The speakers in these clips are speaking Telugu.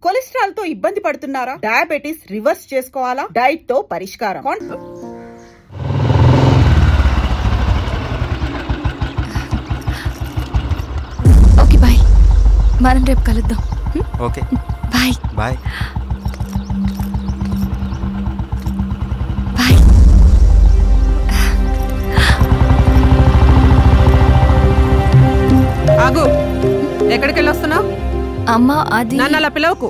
కొలెస్ట్రాల్ తో ఇబ్బంది పడుతున్నారా? డయాబెటిస్ రివర్స్ చేసుకోవాలా? డైట్ తో పరిష్కారం. ఓకే బాయ్, మనం రేపు కలుద్దాం. Okay bye bye. బాయ్. ఆగు, ఎక్కడికి వెళ్ళొస్తున్నావు? అమ్మా అది నన్ను అలా పిలవకు.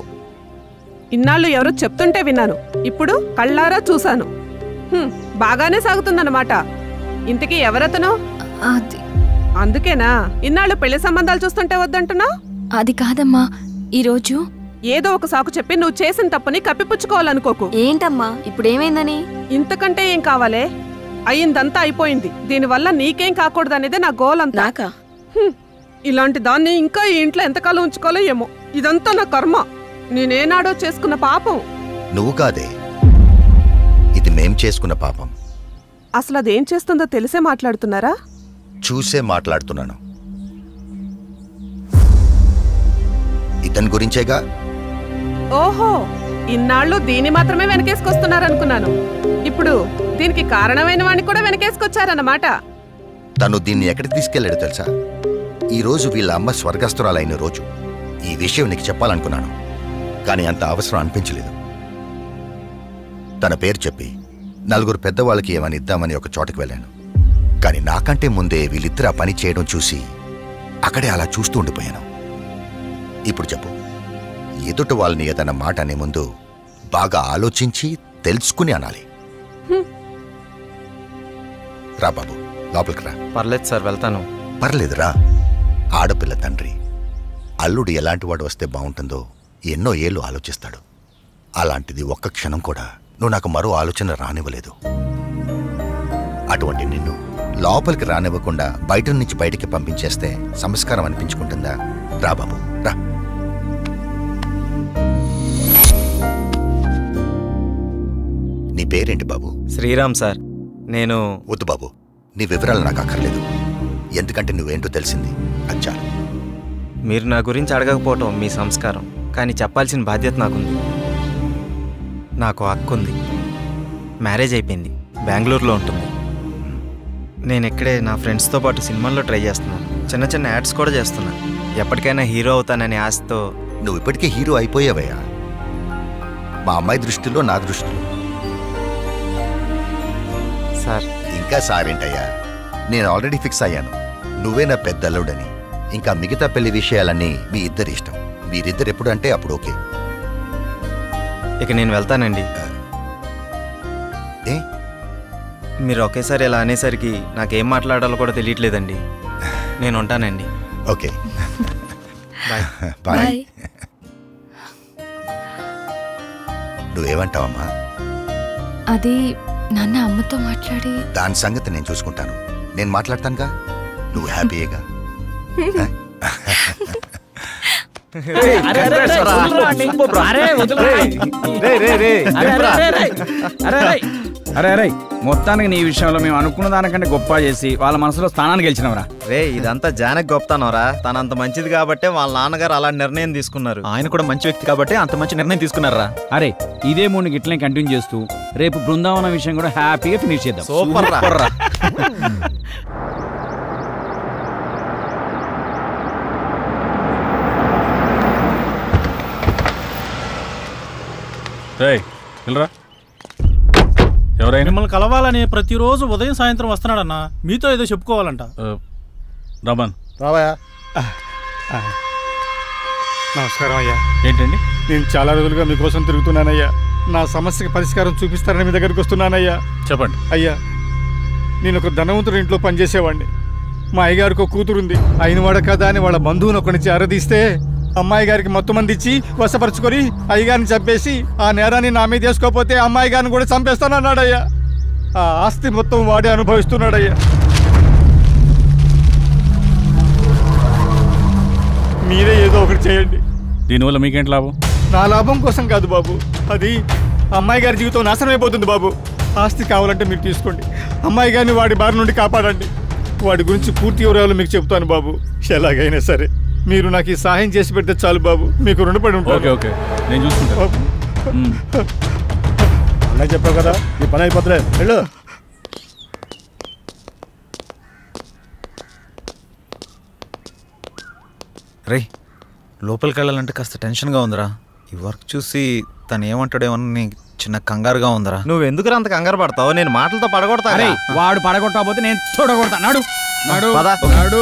ఇన్నాళ్ళు ఎవరో చెప్తుంటే విన్నాను, ఇప్పుడు కళ్ళారా చూశాను. బాగానే సాగుతుందన్నమాట. ఇంతకీ ఎవరతను? అది అందుకేనా ఇన్నాళ్ళు పెళ్లి సంబంధాలు చూస్తుంటే వద్దంటున్నావు? అది కాదమ్మా, ఈరోజు ఏదో ఒక సాకు చెప్పి నువ్వు చేసిన తప్పుని కప్పిపుచ్చుకోవాలనుకోకు. ఏంటమ్మా ఇప్పుడు ఏమైందని? ఇంతకంటే ఏం కావాలే? అయ్యిందంతా అయిపోయింది. దీనివల్ల నీకేం కాకూడదనేదే నా గోల్ అంతా. ఇలాంటి దాన్ని ఇంకా ఈ ఇంట్లో ఎంతకాలం ఉంచుకోలే ఏమో. ఇదంతా నా కర్మ. నేనేనాడో చేసుకున్న పాపం. నువ్వు కాదే, ఇది మేం చేసుకున్న పాపం. అసలు అదేం చేస్తుందో తెలిసే మాట్లాడుతున్నారా? చూసే మాట్లాడుతున్నాను. ఇతని గురించేగా. ఓహో, ఇన్నాళ్ళు దీన్ని మాత్రమే వెనకేసుకొస్తున్నారనుకున్నాను. ఇప్పుడు దీనికి కారణమైన వాడిని కూడా వెనకేసుకొచ్చారన్నమాట. తను దీన్ని ఎక్కడికి తీసుకెళ్లాడు తెలుసా? ఈ రోజు వీళ్ళ అమ్మ స్వర్గస్థురాలైన రోజు. ఈ విషయం నీకు చెప్పాలనుకున్నాను, కానీ అంత అవసరం అనిపించలేదు. తన పేరు చెప్పి నలుగురు పెద్దవాళ్ళకి ఏమని ఇద్దామని ఒక చోటకి వెళ్ళాను. కానీ నాకంటే ముందే వీళ్ళిద్దరు ఆ పని చేయడం చూసి అక్కడే అలా చూస్తూ ఉండిపోయాను. ఇప్పుడు చెప్పు, ఎదుట వాళ్ళని ఏదన్న మాట అనే ముందు బాగా ఆలోచించి తెలుసుకుని అనాలి. రా బాబు, లోపలికి రా. పర్లేదు సార్, వెళ్తాను. పర్లేదురా. ఆడపిల్ల తండ్రి అల్లుడు ఎలాంటి వాడు వస్తే బాగుంటుందో ఎన్నో ఏళ్ళు ఆలోచిస్తాడు. అలాంటిది ఒక్క క్షణం కూడా నువ్వు నాకు మరో ఆలోచన రానివ్వలేదు. అటువంటి నిన్ను లోపలికి రానివ్వకుండా బయట నుంచి బయటికి పంపించేస్తే సంస్కారం అనిపించుకుంటుందా? రా బాబు, రా. నీ పేరేంటి బాబు? శ్రీరామ్ సార్. నేను వద్దు బాబు, నీ వివరాలు నాకు అక్కర్లేదు. ఎందుకంటే నువ్వేంటో తెలిసింది, అది చాలు. మీరు నా గురించి అడగకపోవటం మీ సంస్కారం, కానీ చెప్పాల్సిన బాధ్యత నాకుంది. నాకు అక్క ఉంది, మ్యారేజ్ అయిపోయింది, బెంగళూరులో ఉంటుంది. నేను ఇక్కడే నా ఫ్రెండ్స్తో పాటు సినిమాల్లో ట్రై చేస్తున్నాను. చిన్న చిన్న యాడ్స్ కూడా చేస్తున్నాను. ఎప్పటికైనా హీరో అవుతాననే ఆశతో. నువ్వు ఇప్పటికే హీరో అయిపోయావయ్యా, మా అమ్మాయి దృష్టిలో, నా దృష్టిలో. సార్ ఇంకా సారేంటయ్యా, నేను ఆల్రెడీ ఫిక్స్ అయ్యాను. నువ్వే నా పెద్ద అల్లుడని. ఇంకా మిగతా పెళ్లి విషయాలన్నీ మీ ఇద్దరి ఇష్టం. మీరిద్దరు ఎప్పుడు అంటే అప్పుడు ఓకే. ఇక నేను వెళ్తానండి. ఏ మీరు ఒకేసారి ఇలా అనేసరికి నాకేం మాట్లాడాలో కూడా తెలియట్లేదండి. నేను ఉంటానండి. Okay, bye. బాయ్. నువ్వేమంటావమ్మా? అది నాన్న అమ్మతో మాట్లాడి. దాని సంగతి నేను చూసుకుంటాను. నేను మాట్లాడతానుగా, నువ్వు హ్యాపీయేగా. అరే మొత్తానికి నీ విషయంలో మేము అనుకున్న దానికంటే గొప్ప చేసి వాళ్ళ మనసులో స్థానాన్ని గెలిచినవరా. రే, ఇదంతా జానకి గొప్పతనరా. తనంత మంచిది కాబట్టే వాళ్ళ నాన్నగారు అలా నిర్ణయం తీసుకున్నారు. ఆయన కూడా మంచి వ్యక్తి కాబట్టి అంత మంచి నిర్ణయం తీసుకున్నారా. అరే, ఇదే మూడు గిట్లనే కంటిన్యూ చేస్తూ రేపు బృందావనం విషయం కూడా హ్యాపీగా ఫినిష్ చేద్దాం. సూపర్ రా. ఎవరైనా మిమ్మల్ని కలవాలని ప్రతిరోజు ఉదయం సాయంత్రం వస్తున్నాడన్నా. మీతో ఏదో చెప్పుకోవాలంట. రమన్, రావయ్యా. నమస్కారం అయ్యా. ఏంటండి? నేను చాలా రోజులుగా మీకోసం తిరుగుతున్నానయ్యా. నా సమస్యకి పరిష్కారం చూపిస్తారని మీ దగ్గరికి వస్తున్నానయ్యా. చెప్పండి. అయ్యా, నేను ఒక ధనవంతుడి ఇంట్లో పనిచేసేవాడిని. మా అయ్యగారికి ఒక కూతురుంది. అయినవాడ కదా అని వాళ్ళ బంధువుని ఒకటి నుంచి అరదీస్తే అమ్మాయి గారికి మొత్తం మంది ఇచ్చి వశపరుచుకొని అయ్యగారిని చంపేసి ఆ నేరాన్ని నా మీద వేసుకోకపోతే అమ్మాయి గారిని కూడా చంపేస్తానన్నాడయ్యా. ఆ ఆస్తి మొత్తం వాడే అనుభవిస్తున్నాడయ్యా. మీరే ఏదో ఒకటి చేయండి. దీనివల్ల మీకేంటి లాభం? నా లాభం కోసం కాదు బాబు, అది అమ్మాయి గారి జీవితం నాశనం అయిపోతుంది బాబు. ఆస్తి కావాలంటే మీరు తీసుకోండి. అమ్మాయి గారిని వాడి బారి నుండి కాపాడండి. వాడి గురించి పూర్తి వివరాలు మీకు చెప్తాను బాబు, ఎలాగైనా సరే. మీరు నాకు ఈ సహాయం చేసి పెడితే చాలు బాబు, మీకు రుణపడి ఉంటాను. ఓకే ఓకే, నేను చూసుకుంటా. అన్నయ్య చెప్పావు కదా, నీ పని అయిపోతులే, వెళ్ళు. రే, లోపలికి వెళ్ళాలంటే కాస్త టెన్షన్గా ఉందిరా. ఈ వర్క్ చూసి తను ఏమంటాడేమని చిన్న కంగారుగా ఉందిరా. నువ్వు ఎందుకు అంత కంగారు పడతావు? నేను మాటలతో పడగొడతా. వాడు పడగొట్టకపోతే నేను చూడగొడతా. నాడు నాడు పద. నాడు.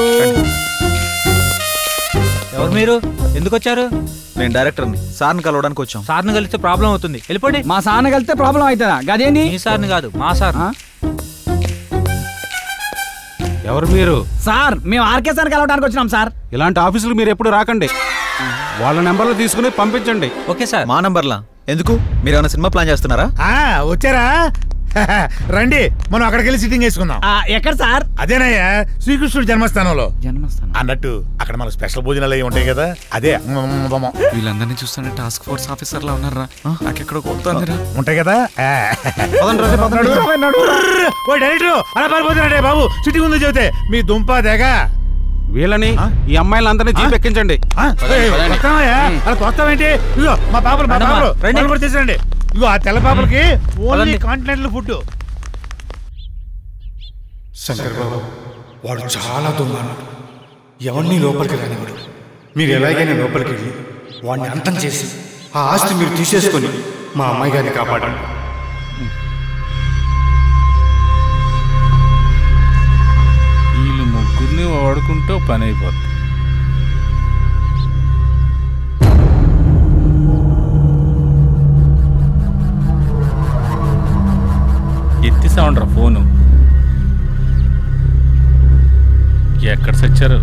ఎవరు మీరు? ఎందుకు వచ్చారు? నేను డైరెక్టర్ని, సార్ని కలవడానికి వచ్చాం. సార్ని కలిస్తే ప్రాబ్లం అవుతుంది, వెళ్ళిపోండి. మా సార్ని కలిస్తే ప్రాబ్లం అవుతుందా? గదేంటి? మీ సార్ని కాదు, మా సార్. ఎవరు మీరు? సార్, మేము ఆర్కే సార్ కలవడానికి వచ్చినాం సార్. ఇలాంటి ఆఫీసులు మీరు ఎప్పుడు రాకండి. వాళ్ళ నెంబర్లు తీసుకుని పంపించండి. Okay sir. మా నంబర్లా ఎందుకు? మీరు ఏమైనా సినిమా ప్లాన్ చేస్తున్నారా? వచ్చారా? రండి, మనం అక్కడికి వెళ్ళి సిట్టింగ్ వేసుకుందాం. ఎక్కడ సార్? అదేనయ్యా, శ్రీకృష్ణుడు జన్మస్థానంలో. జన్మస్థానం అన్నట్టు అక్కడ మనకు స్పెషల్ భోజనాలు అవి ఉంటాయి కదా, అదే. వీళ్ళందరినీ చూస్తుంటే టాస్క్ ఫోర్స్ ఆఫీసర్లా ఉన్నారా? నాకెక్కడ కొడుతుందిరా. ఉంటాయి కదా. డైరెక్టర్ అలా పారిపోతున్నాడే బాబు, సిట్టింగ్ ఉంది చెబితే మీ దుంప తెగ. వీళ్ళని, ఈ అమ్మాయిలందరినీ జీప్ ఎక్కించండి. అలా తోస్తామేంటి? ఇదిగో మా పాపలు కూడా తీసుకురండి. ఇగో ఆ తెల్ల పాపలకి ఓన్లీ కాంటినెంటల్ ఫుడ్. శంకర్ బాబు, వాడు చాలా దుమ్మాడు, ఎవరిని లోపలికి రానివాడు. మీరు ఎలాగైనా లోపలికి వెళ్ళి వాడిని అంతం చేసి ఆ ఆస్తి మీరు తీసేసుకొని మా అమ్మాయి గారిని కాపాడండి. వీళ్ళు ముగ్గురిని వాడుకుంటూ పని అయిపోతుంది. ఎత్తి సౌండ్రా ఫోను. ఎక్కడ సచ్చారు?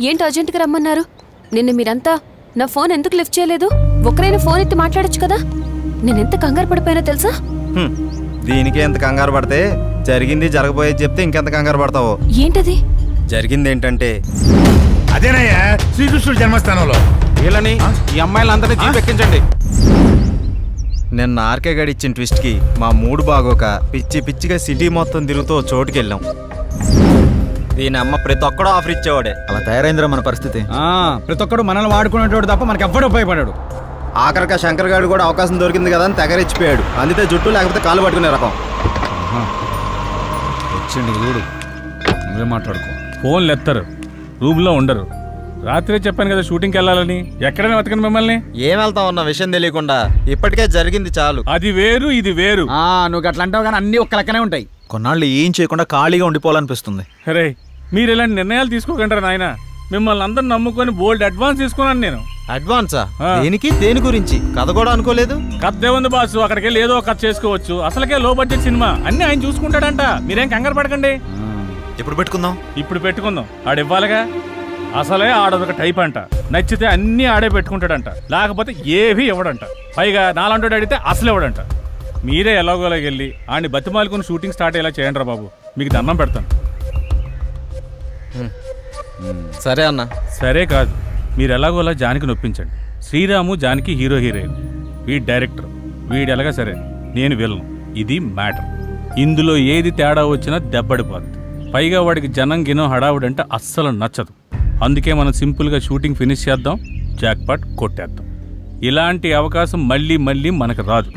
ఏంటి అర్జెంటుగా రమ్మన్నారు? నిన్న మీరంతా నా ఫోన్ ఎందుకు లిఫ్ట్ చేయలేదు? ఒకరైనా ఫోన్ ఎత్తి మాట్లాడొచ్చు కదా. నేనెంత కంగారు పడిపోయినా తెలుసా? దీనికి ఎంత కంగారు పడితే జరిగింది జరగబోయేది చెప్తే ఇంకెంత కంగారు పడతావో. ఏంటది? జరిగింది ఏంటంటే అదేనయ్యా, శ్రీకృష్ణుడు జన్మస్థానంలో. వీళ్ళని, ఈ అమ్మాయిలందరినీ జీప్ ఎక్కించండి. నిన్న ఆర్కే గడి ఇచ్చిన ట్విస్ట్కి మా మూడు బాగోక పిచ్చి పిచ్చిగా సిటీ మొత్తం తిరుగుతూ చోటుకి వెళ్ళాం. దీని అమ్మ ప్రతి ఒక్కడో ఆఫర్ ఇచ్చేవాడే. అలా తయారైందిరా మన పరిస్థితి. ప్రతి ఒక్కడు మనల్ని వాడుకునేటోడు తప్ప మనకి ఎవ్వడు ఉపయోగపడాడు. ఆఖరిగా శంకర్ గారు కూడా అవకాశం దొరికింది కదా అని తెగరిచ్చిపోయాడు. అందితే జుట్టు లేకపోతే కాలు పట్టుకునే రకం. వచ్చిండి చూడు, నువ్వే మాట్లాడుకో. ఫోన్లు ఎత్తారు, రూమ్లో ఉండరు. రాత్రే చెప్పాను కదా షూటింగ్కి వెళ్ళాలని. ఎక్కడైనా వెతకండి మిమ్మల్ని. ఏం వెళ్తాం అన్న విషయం తెలియకుండా. ఇప్పటికే జరిగింది చాలు. అది వేరు, ఇది వేరు. నువ్వు అట్లా అంటావు కానీ అన్ని ఒక్క లెక్కనే ఉంటాయి. కొన్నాళ్ళు ఏం చేయకుండా ఖాళీగా ఉండిపోవాలనిపిస్తుంది. అరే, మీరు ఇలాంటి నిర్ణయాలు తీసుకోకంటారా నాయన? మిమ్మల్ని అందరూ నమ్ముకొని బోల్డ్ అడ్వాన్స్ తీసుకున్నాను నేను. అడ్వాన్సా? దేనికి? దేని గురించి? కథ కూడా అనుకోలేదు. కథ ఏముంది బాసు, అక్కడికి వెళ్ళి ఏదో కథ చేసుకోవచ్చు. అసలుకే లో బడ్జెట్ సినిమా, అన్ని ఆయన చూసుకుంటాడంట. మీరేం కంగారు పడకండి. ఎప్పుడు పెట్టుకుందాం? ఇప్పుడు పెట్టుకుందాం. ఆడివ్వాలిగా. అసలే ఆడొక టైప్ అంట. నచ్చితే అన్ని ఆడే పెట్టుకుంటాడంట, లేకపోతే ఏవి ఇవ్వడంట. పైగా నాలంటోడు అడిగితే అసలు ఇవ్వడంట. మీరే ఎలాగోలాగ వెళ్ళి ఆడిని బతిమాలుకుని షూటింగ్ స్టార్ట్ అయ్యేలా చేయండి రా బాబు, మీకు దండం పెడతాను. సరే అన్న. సరే కాదు, మీరు ఎలాగోలా జానికి నొప్పించండి. శ్రీరాము జానికి హీరో హీరోయిన్, వీడి డైరెక్టర్, వీడు ఎలాగా సరే, నేను విలను. ఇది మ్యాటర్. ఇందులో ఏది తేడా వచ్చినా దెబ్బడిపోద్ది. పైగా వాడికి జనం గినో హడావుడంటే అస్సలు నచ్చదు. అందుకే మనం సింపుల్గా షూటింగ్ ఫినిష్ చేద్దాం, జాక్పాట్ కొట్టేద్దాం. ఇలాంటి అవకాశం మళ్ళీ మళ్ళీ మనకు రాదు.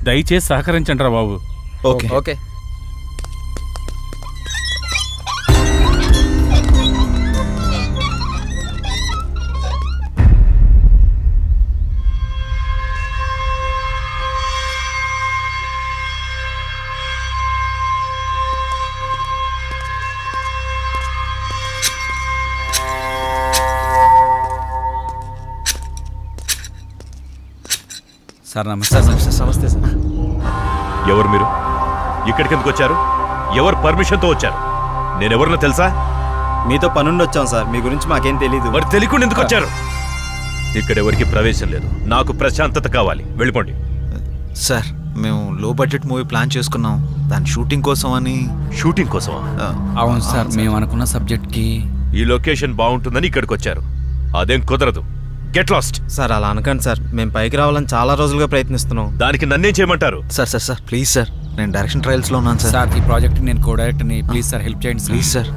దయచేసి సహకరించండి రా బాబు. Okay okay. సార్ నమస్తే. నమస్తే సార్. ఎవరు మీరు? ఇక్కడికి ఎందుకు వచ్చారు? ఎవరు పర్మిషన్తో వచ్చారు? నేనెవరినో తెలుసా? మీతో పనుండి వచ్చాం సార్, మీ గురించి మాకేం తెలీదు. మరి తెలియకుండా ఎందుకు వచ్చారు? ఇక్కడ ఎవరికి ప్రవేశం లేదు. నాకు ప్రశాంతత కావాలి, వెళ్ళిపోండి. సార్, మేము లో బడ్జెట్ మూవీ ప్లాన్ చేసుకున్నాం, దాని షూటింగ్ కోసం అని. షూటింగ్ కోసమా? అవును సార్, మేము అనుకున్న సబ్జెక్ట్కి. ఈ లొకేషన్ బాగుంటుందని ఇక్కడికి వచ్చారు. అదేం కుదరదు. Get lost. సార్ అలా అనకండి సార్, మేము పైకి రావాలని చాలా రోజులుగా ప్రయత్నిస్తున్నాం. దానికి నన్నేం చేయమంటారు? Sir sir sir please sir, నేను డైరెక్షన్ ట్రయల్స్లో ఉన్నాను సార్. సార్ ఈ ప్రాజెక్ట్ నేను కో డైరెక్టర్ని, ప్లీజ్ సార్ హెల్ప్ చేయండి ప్లీజ్ సార్.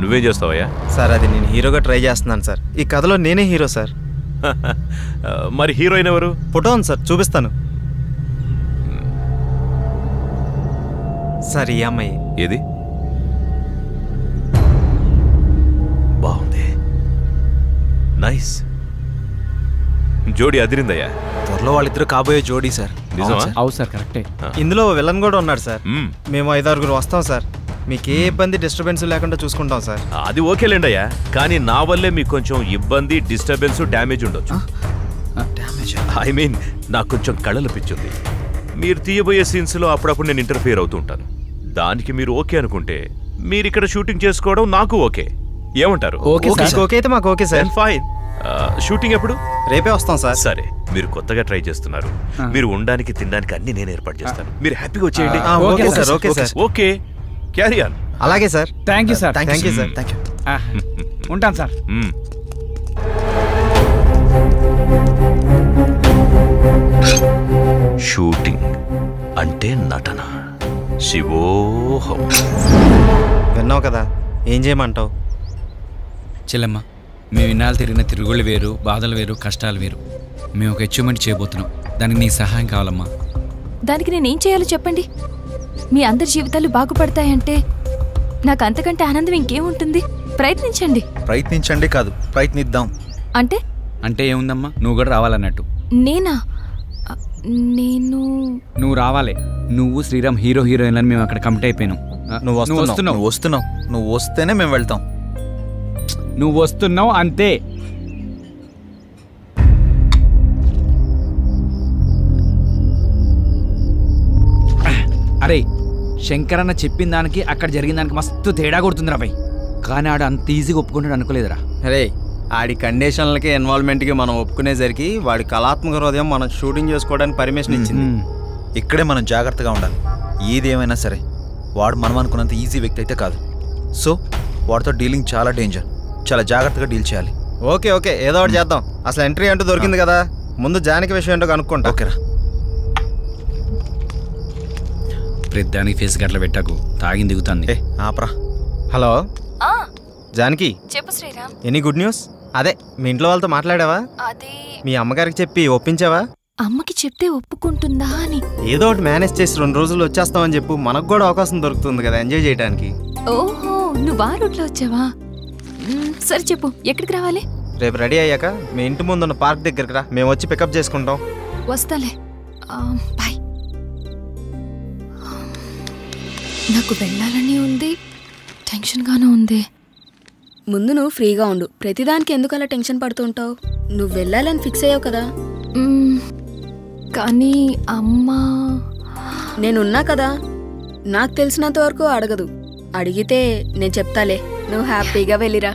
నువ్వేం చేస్తావయ్యా? సార్ అది నేను హీరోగా ట్రై చేస్తున్నాను సార్. ఈ కథలో నేనే హీరో సార్. మరి హీరోయిన్ ఎవరు? ఫోటో ఉంది సార్, చూపిస్తాను. సార్ ఈ అమ్మాయి. ఏది? బాగుంది, నైస్. జోడీ అదిరిందయ్యా. త్వరలో వాళ్ళిద్దరు కాబోయే జోడీ సార్. నిజమా? అవును సార్ కరెక్టే. ఇందులో విలన్ కూడా ఉన్నాడు సార్. మేము 5-6 వస్తాం సార్. మీకు ఏ ఇబ్బంది డిస్టర్బెన్స్ లేకుండా చూసుకుంటాం సార్. అది ఓకేలేండి అయ్యా, కానీ నా వల్లే మీకు కొంచెం ఇబ్బంది, డిస్టర్బెన్స్, డ్యామేజ్ ఉండొచ్చు. ఐ మీన్ నాకు కొంచెం కళలు పిచ్చుంది. మీరు తీయబోయే సీన్స్లో అప్పుడప్పుడు నేను ఇంటర్ఫియర్ అవుతూ ఉంటాను. దానికి మీరు ఓకే అనుకుంటే మీరు ఇక్కడ షూటింగ్ చేసుకోవడం నాకు ఓకే. ఏమంటారు? ఓకే అయితే మాకు ఓకే సార్. ఫైన్. షూటింగ్ ఎప్పుడు? రేపే వస్తాం సార్. సరే, మీరు కొత్తగా ట్రై చేస్తున్నారు. మీరు ఉండడానికి తినడానికి అన్ని నేను ఏర్పాటు చేస్తాను. మీరు హ్యాపీగా వచ్చేయండి. Okay sir. Okay sir. Okay, carry on. అలాగే sir. Thank you sir. Thank you sir. Thank you. ఉంటాను సార్. షూటింగ్ అంటే నటన. శివోహం. విన్నావు కదా, ఏం చేయమంటావు? చెల్లెమ్మ, మేము ఇన్నాళ్ళు తిరిగిన తిరుగుళ్ళు వేరు, బాధలు వేరు, కష్టాలు వేరు. మేము ఒక అచీవ్మెంట్ చేయబోతున్నాం. దానికి నీ సహాయం కావాలమ్మా. దానికి నేనేం చేయాలో చెప్పండి. మీ అందరి జీవితాలు బాగుపడతాయంటే నాకు అంతకంటే ఆనందం ఇంకేముంటుంది? ప్రయత్నించండి. ప్రయత్నించండి కాదు, ప్రయత్నిద్దాం. అంటే అంటే ఏముందమ్మా, నువ్వు కూడా రావాలన్నట్టు. నేనా? నువ్వు రావాలి. నువ్వు శ్రీరామ్ హీరో హీరోయిన్ అని మేము అక్కడ కమిట్ అయిపోయినాం. నువ్వు వస్తున్నావు. నువ్వు వస్తేనే మేము వెళ్తాం. నువ్వు వస్తున్నావు అంతే. అరే, శంకరన్న చెప్పిన దానికి అక్కడ జరిగిన దానికి మస్తు తేడా కొడుతుందిరా భయ్. కానీ ఆడు అంత ఈజీగా ఒప్పుకుంటాడు అనుకోలేదురా. అరే, ఆడి కండిషన్లకి ఇన్వాల్వ్మెంట్కి మనం ఒప్పుకునేసరికి వాడి కళాత్మక హృదయం మనం షూటింగ్ చేసుకోవడానికి పర్మిషన్ ఇచ్చింది. ఇక్కడే మనం జాగ్రత్తగా ఉండాలి. ఏదేమైనా సరే వాడు మనం అనుకున్నంత ఈజీ వ్యక్తి అయితే కాదు. సో వాడితో డీలింగ్ చాలా డేంజర్. చాలా జాగ్రత్తగా డీల్ చేయాలి. ఓకే ఏదో ఒకటి చేద్దాం. అసలు ఎంట్రీ అంటూ దొరికింది కదా, ముందు జానకి విషయం ఏంటో కనుక్కుంటా. ఓకేరా. ప్రతిదానికి ఫేస్ గట్ల పెట్టకు, తాగింది దిగుతుంది. ఆపరా. హలో జానకి, చెప్పు శ్రీరామ్. Any good news? అదే మీ ఇంట్లో వాళ్ళతో మాట్లాడావా? అదే మీ అమ్మగారికి చెప్పి ఒప్పించావా? అమ్మకి చెప్తే ఒప్పుకుంటుందా అని. ఏదో ఒకటి మేనేజ్ చేసి 2 రోజులు వచ్చేస్తామని చెప్పు. మనకు కూడా అవకాశం దొరుకుతుంది కదా ఎంజాయ్ చేయడానికి. ఓహో, నువ్వు ఆ రూట్లో వచ్చావా? సరే చెప్పు, ఎక్కడికి రావాలి? రేపు రెడీ అయ్యాక మీ ఇంటి ముందున్న పార్క్ దగ్గరికి రా, మేము వచ్చి పికప్ చేసుకుంటాం. వస్తాలే. బాయ్. నాకు వెళ్ళాలని ఉంది, టెన్షన్గానే ఉంది. ముందు నువ్వు ఫ్రీగా ఉండు. ప్రతిదానికి ఎందుకు అలా టెన్షన్ పడుతుంటావు? నువ్వు వెళ్ళాలని ఫిక్స్ అయ్యావు కదా. కానీ అమ్మా, నేనున్నా కదా. నాకు తెలిసినంత వరకు అడగదు. అడిగితే నేను చెప్తాలే, నువ్వు హ్యాపీగా వెళ్ళిరా.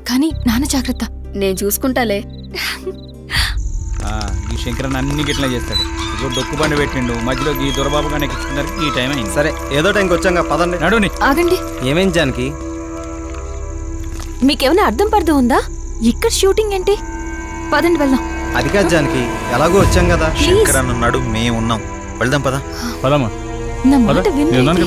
కానీ నాన్న జాగ్రత్త. నేను చూసుకుంటాలే. ఈ శంకరన్ అన్ని గిట్లా చేస్తాడు. డొక్కు బండి పెట్టిండు, మధ్యలోకి ఈ దొరబాబుగా ఎక్కించుకున్నారు. ఈ టైం అయింది. సరే, ఏదో టైంకి వచ్చాక పదండి. నడుని. ఆగండి. ఏమేం జానకి? మీకేమైనా అర్థం పడదు ఉందా? ఇక్కడ షూటింగ్ ఏంటి? పదండి వెళ్దాం. అది కాదు జానకి, ఎలాగో వచ్చాం కదా. శంకరన్ ఉన్నాడు, మేము ఉన్నాం. వెళ్దాం పదా. పదమ్మా. నా మాట వినండి.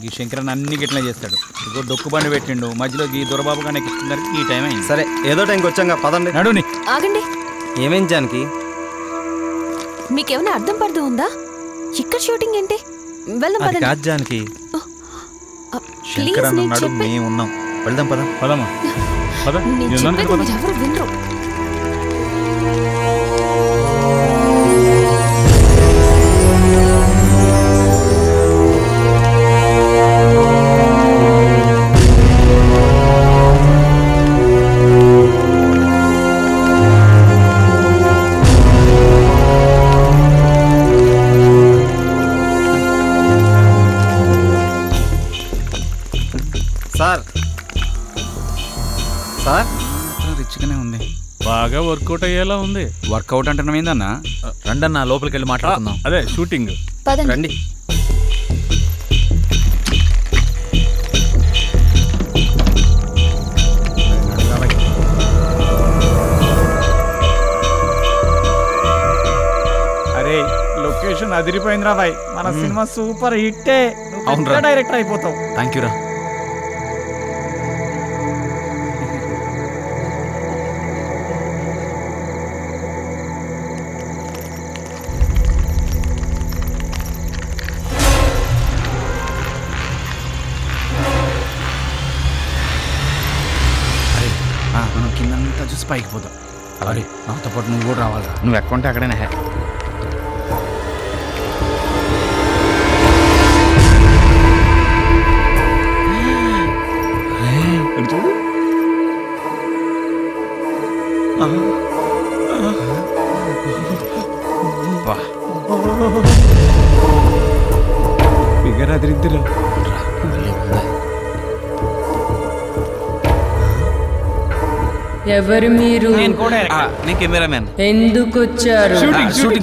ఈ శంకరన్ అన్ని గిట్లా చేస్తాడు. డొక్కు బండి పెట్టిండు, మధ్యలోకి ఈ దొరబాబుగా ఎక్కించుకున్నారు. ఈ టైం అయింది. సరే, ఏదో టైంకి వచ్చాక పదండి. నడుని. ఆగండి. ఏమేం జానకి? మీకేమైనా అర్థం పడదు ఉందా? ఇక్కడ షూటింగ్ ఏంటి? వెళ్దాం అది పదండి. కాదు జానకి, శంకరన్ ఉన్నాడు, మేము ఉన్నాం. వెళ్దాం పదా. పదమ్మా. నేను చెప్పేది మీరు ఎవరు వినరు. సార్ రిచ్గానే ఉంది. బాగా వర్కౌట్ అయ్యేలా ఉంది. వర్కౌట్ అంటున్నాం ఏందన్నా? రండన్నా లోపలికి వెళ్ళి మాట్లాడుకుందాం. అదే షూటింగ్. రండి. అరే లొకేషన్ అదిరిపోయిందిరా బాయ్. మన సినిమా సూపర్ హిట్టే. అవునురా. డైరెక్టర్ అయిపోతావు. థ్యాంక్ యూ రా. మనం కిందంతా చూసి పైకి పోతాం. అరే నాతో పాటు నువ్వు కూడా రావాలిరా. నువ్వు ఎక్కంటే అక్కడనే హే. చూడు ఫిగర్ అదిరిద్దిరా. ఎవరు మీరు? నేను కెమెరామెన్. ఎందుకు వచ్చారు?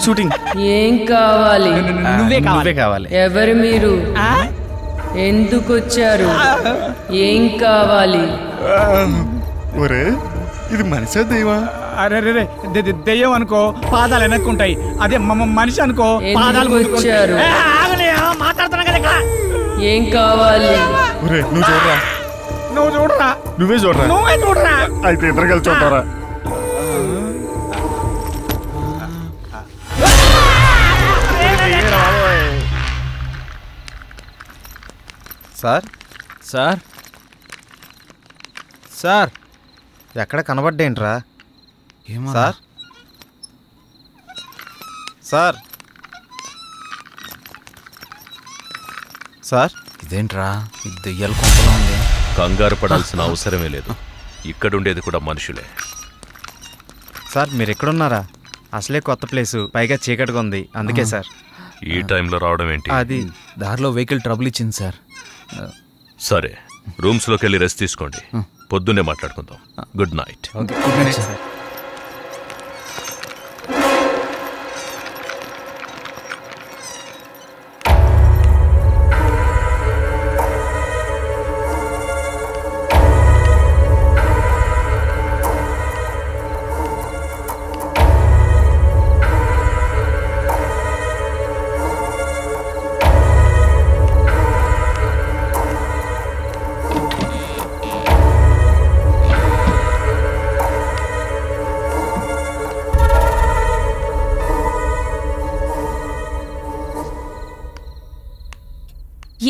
షూటింగ్. ఏం కావాలి? నువ్వే కావాలి. ఎవరు మీరు? ఎందుకు వచ్చారు? ఏం కావాలి? ఒరే ఇది మనిషి దెయ్యమా? అరే రే దెయ్యం అనుకో పాదాలు వెనక్కుంటాయి. అదే మనిషి అనుకో పాదాలు వచ్చారు. మాట్లాడుతున్నా కదా. ఏం కావాలి? నువ్వు చూడరా. నువ్వే చూడరా. అయితే ఇద్దరు కలిసి చూడరా. సార్ సార్ సార్ ఎక్కడ కనబడ్డేంట్రా? ఏమో సార్ సార్ సార్ ఇదేంట్రా? ఇది దెయ్యాల కొంపలా ఉంది. కంగారు పడాల్సిన అవసరమే లేదు. ఇక్కడుండేది కూడా మనుషులే. సార్ మీరు ఎక్కడున్నారా? అసలే కొత్త ప్లేసు, పైగా చీకటిగా ఉంది, అందుకే సార్. ఈ టైంలో రావడం ఏంటి? అది దారిలో వెహికల్ ట్రబుల్ ఇచ్చింది సార్. సరే రూమ్స్లోకి వెళ్ళి రెస్ట్ తీసుకోండి. పొద్దున్నే మాట్లాడుకుందాం. Good night. Good night sir.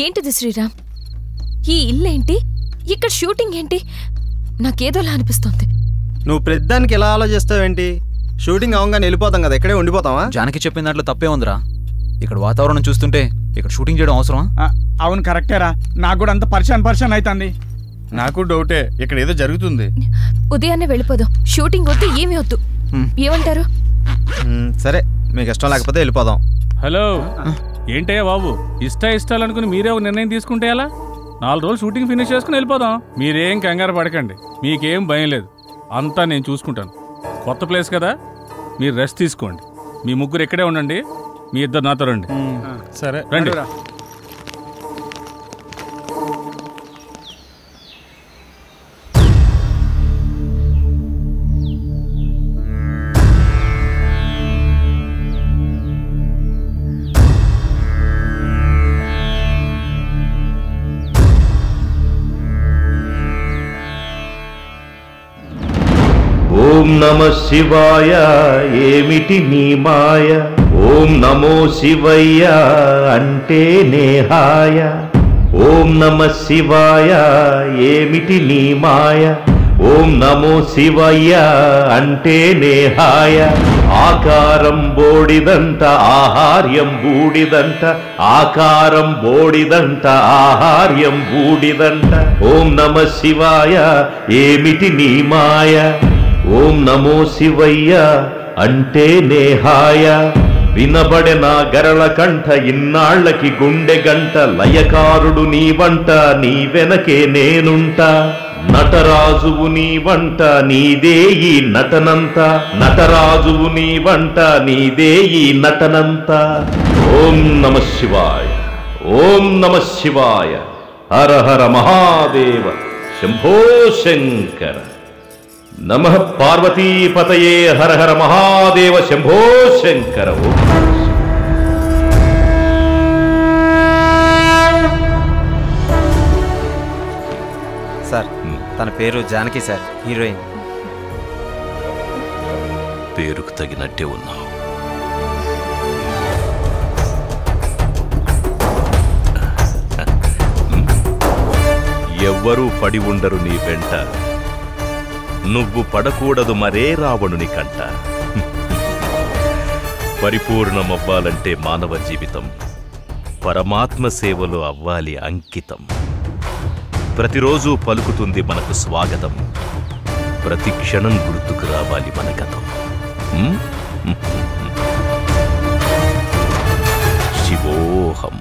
ఏంటిది శ్రీరామ్? ఈ ఇల్లేంటి? ఇక్కడ షూటింగ్ ఏంటి? నాకేదోలా అనిపిస్తోంది. నువ్వు ప్రతిదానికి ఎలా ఆలోచిస్తావేంటి? షూటింగ్ అవగానే వెళ్ళిపోతాం కదా, ఇక్కడే ఉండిపోతావా? జానకి చెప్పిన దాంట్లో తప్పే ఉందిరా. ఇక్కడ వాతావరణం చూస్తుంటే ఇక్కడ షూటింగ్ చేయడం అవసరమా? అవును కరెక్టేరా. నాకు కూడా అంత పరిశాన్ అవుతుంది. నాకు డౌటే, ఇక్కడ ఏదో జరుగుతుంది. ఉదయాన్నే వెళ్ళిపోదాం. షూటింగ్ వద్దు, ఏమీ వద్దు. ఏమంటారు? సరే మీకు ఇష్టం లేకపోతే వెళ్ళిపోదాం. హలో, ఏంటయ్యా బాబు, ఇష్టాలు అనుకుని మీరే ఒక నిర్ణయం తీసుకుంటే ఎలా? 4 రోజులు షూటింగ్ ఫినిష్ చేసుకుని వెళ్ళిపోదాం. మీరేం కంగారు పడకండి, మీకేం భయం లేదు, అంతా నేను చూసుకుంటాను. కొత్త ప్లేస్ కదా, మీరు రెస్ట్ తీసుకోండి. మీ ముగ్గురు ఇక్కడే ఉండండి, మీ ఇద్దరు నాతో రండి. సరే రండి. ఓం నమ శివాయ ఏమిటి నీ మాయ, ఓం నమో శివయ్య అంటే నేహాయ. ఓం నమ శివాయ ఏమిటి నీ మాయ, ఓం నమో శివయ్య అంటే నేహాయ. ఆకారం బోడిదంట ఆహార్యం బూడిదంట, ఆకారం బోడిదంట ఆహార్యం బూడిదంట. ఓం నమ శివాయ ఏమిటి నీ మాయ, ఓం నమో శివయ్య అంటే నేహాయ. వినబడె నా గరళ కంఠ ఇన్నాళ్లకి గుండె గంట, లయకారుడు నీ వంట నీ వెనకే నేనుంటా. నటరాజువు నీ వంట నీదే ఈ నటనంత, నటరాజువు నీ వంట నీదే ఈ నటనంత. ఓం నమ శివాయ, ఓం నమ శివాయ, హర హర మహాదేవ, శంభో శంకర. నమః పార్వతీపతయే, హర హర మహాదేవ, శంభో శంకర. సార్ తన పేరు జానకి సార్, హీరోయిన్. పేరుకు తగినట్టే ఉన్నావు. ఎవ్వరూ పడి ఉండరు నీ వెంట, నువ్వు పడకూడదు మరే రావణుని కంట. పరిపూర్ణమవ్వాలంటే మానవ జీవితం పరమాత్మ సేవలో అవ్వాలి అంకితం. ప్రతిరోజు పలుకుతుంది మనకు స్వాగతం, ప్రతి క్షణం గుర్తుకు రావాలి మన గతం. శివోహం.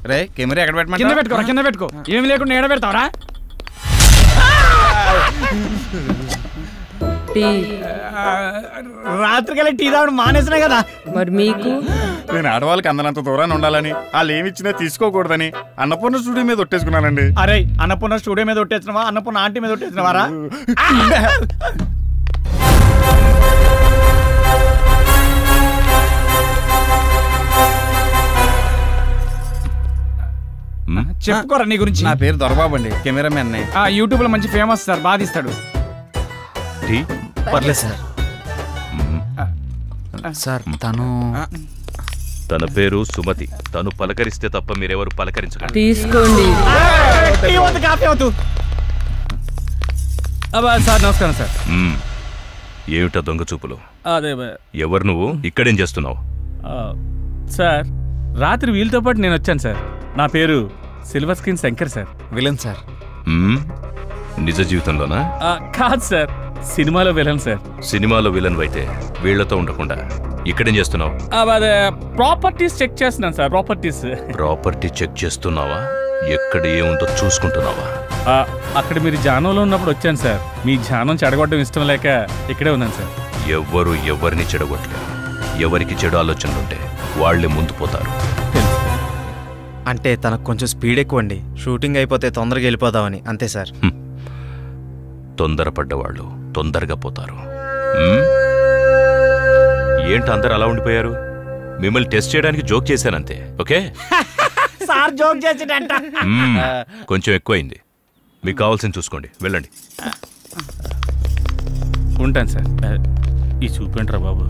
రే కెమెరా ఎక్కడ పెట్టమంటావ్? కింద పెట్టుకో, కింద పెట్టుకో. ఏమి లేకుండా ఎడ పెడతావరా? రాత్రికెళ్ళి టీ తాగడం మానేసినా కదా. మరి మీకు? నేను ఆడవాళ్ళకి అందనంత దూరాన్ని ఉండాలని, వాళ్ళు ఏమి ఇచ్చినా తీసుకోకూడదని అన్నపూర్ణ స్టూడియో మీద ఒట్టేసుకున్నానండి. అరే అన్నపూర్ణ స్టూడియో మీద ఒట్టేసినవా, అన్నపూర్ణ ఆంటీ మీద ఒట్టేసినవారా? చెప్పుకోరా నీ గురించి. నా పేరు దొరబాబు అండి, కెమెరామెన్. యూట్యూబ్ లో మంచి ఫేమస్ సార్, బాధిస్తాడు. పర్లేదు సార్. సార్ తన పేరు సుమతి. తను పలకరిస్తే తప్ప మీరెవరు పలకరించగలరు. తీసుకోండి. సార్ నమస్కారం సార్. ఏమిటా దొంగ చూపులు? అదే ఎవరు నువ్వు? ఇక్కడేం చేస్తున్నావు? సార్ రాత్రి వీళ్ళతో పాటు నేను వచ్చాను సార్. నా పేరు silver screen Shankar sir. Villain sir. నిజ జీవితంలోనా? కాదు సార్, సినిమాలో విలన్ సార్. సినిమాలో విలన్ అయితే వీళ్లతో ఉండకుండా ఇక్కడేం చేస్తున్నావు? అదే ప్రాపర్టీస్ చెక్ చేస్తున్నాను సార్. ప్రాపర్టీ చెక్ చేస్తున్నావా? ఎక్కడ ఏముందో చూసుకుంటున్నావా? అక్కడ మీరు జానంలో ఉన్నప్పుడు వచ్చాను సార్. మీ జానం చెడగొట్టడం ఇష్టం లేక ఇక్కడే ఉన్నాను సార్. ఎవ్వరు ఎవరిని చెడగొట్టలేరు. ఎవరికి చెడు ఆలోచనలుంటే వాళ్లే ముందు పోతారు. అంటే తనకు కొంచెం స్పీడ్ ఎక్కువ అండి. షూటింగ్ అయిపోతే తొందరగా వెళ్ళిపోదామని, అంతే సార్. తొందరపడ్డవాళ్ళు తొందరగా పోతారు. ఏంటి అందరు అలా ఉండిపోయారు? మిమ్మల్ని టెస్ట్ చేయడానికి జోక్ చేశానంతే. ఓకే సార్ జోక్ చేసేటంట. కొంచెం ఎక్కువైంది. మీకు కావాల్సింది చూసుకోండి, వెళ్ళండి. ఉంటాను సార్. ఈ చూపేంట్రా బాబు.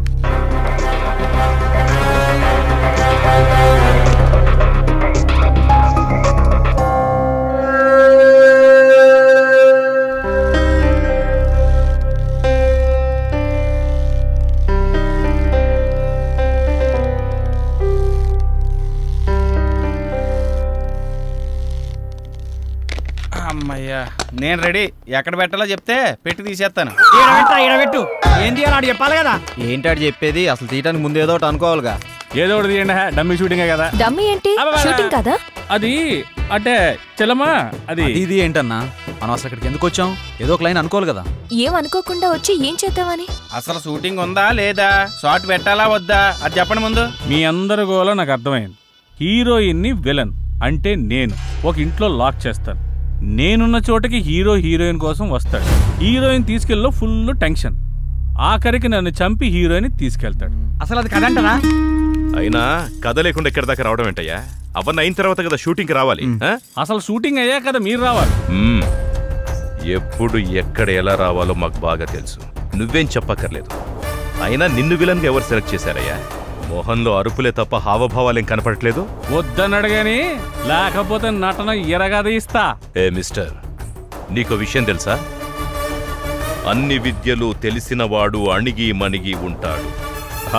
అమ్మయ్యా, నేను రెడీ. ఎక్కడ పెట్టాలో చెప్తే పెట్టి తీసేస్తాను. ఈడబెట్టు. ఏం తీయాలి చెప్పాలి కదా. ఏంటి ఆడు చెప్పేది? అసలు తీయడానికి ముందు ఏదో ఒకటి అనుకోవాలిగా. ఏదో ఒకటి తీయండి. డమ్మీ షూటింగే కదా. డమ్మీ ఏంటి? షూటింగ్ కదా అది. అంటే చెల్లమ్మా, అది ఇది ఏంటన్నా? మనం అసలు ఇక్కడికి ఎందుకు వచ్చాం? ఏదో ఒక లైన్ అనుకోవాలి కదా. ఏం అనుకోకుండా వచ్చి ఏం చేద్దామని? అసలు షూటింగ్ ఉందా లేదా, షార్ట్ పెట్టాలా వద్దా, అది చెప్పండి ముందు. మీ అందరి గోల నాకు అర్థమైంది. హీరోయిన్ని విలన్ అంటే నేను ఒక ఇంట్లో లాక్ చేస్తాను. నేనున్న చోటకి హీరోయిన్ కోసం వస్తాడు. హీరోయిన్ తీసుకెళ్ళలో ఫుల్ టెన్షన్. ఆఖరికి నన్ను చంపి హీరోయిన్ తీసుకెళ్తాడు. అసలు అది కదంటనా? అయినా కథ లేకుండా ఎక్కడి దాకా రావడం ఏంటయ్యా? అవన్నీ అయిన తర్వాత కదా షూటింగ్ రావాలి. అసలు షూటింగ్ అయ్యా కదా మీరు రావాలి. ఎప్పుడు ఎక్కడ ఎలా రావాలో మాకు బాగా తెలుసు. నువ్వేం చెప్పక్కర్లేదు. అయినా నిన్ను విలన్గా ఎవరు సెలెక్ట్ చేశారయ్యా? మోహన్లో అరుపులే తప్ప హావభావాలేం కనపడట్లేదు. వద్దనడగాని, లేకపోతే నటన ఎరగద ఇస్తా. మిస్టర్, నీకో విషయం తెలుసా? అన్ని విద్యలు తెలిసినవాడు అణిగి మణిగి ఉంటాడు.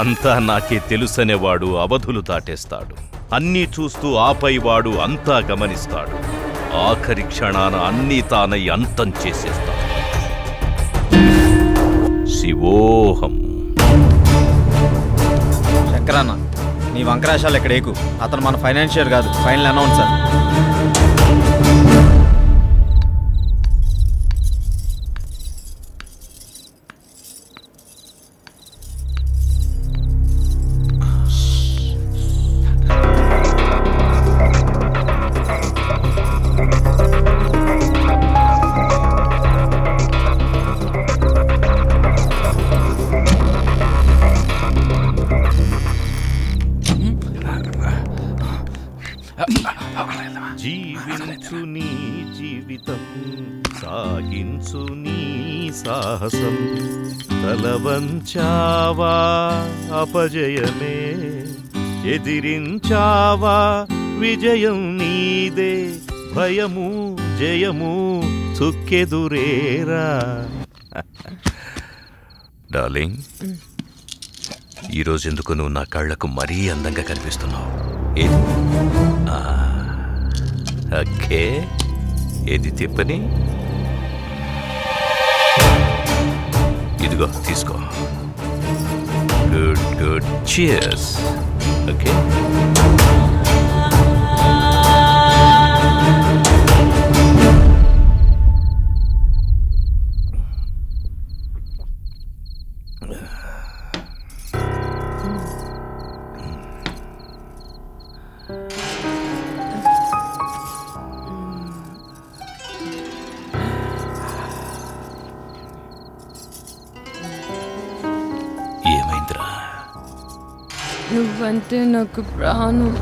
అంతా నాకే తెలుసనేవాడు అవధులు దాటేస్తాడు. అన్నీ చూస్తూ ఆపై వాడు అంతా గమనిస్తాడు. ఆఖరి క్షణాన అన్నీ తానై అంతం చేసేస్తాడు. శివోహం. శంకరన్న, నీ వంకరాశాలు ఎక్కడ ఏకు. అతను మన ఫైనాన్షియర్ కాదు, ఫైనల్ అనౌన్సర్. జీవితం సాగించు నీ సాహసం తలవంచావా అపజయమే ఎదిరించావా విజయం నీదే భయము జయము చుక్కెదురేరా. డార్లింగ్, ఈరోజు ఎందుకు నువ్వు నా కళ్ళకు మరీ అందంగా కనిపిస్తున్నావు? ఏది ఓకే, ఏది తిప్పని ఇదిగో తీసుకో. Good good, cheers. ఓకే, నువ్వంటే నాకు ప్రాణం.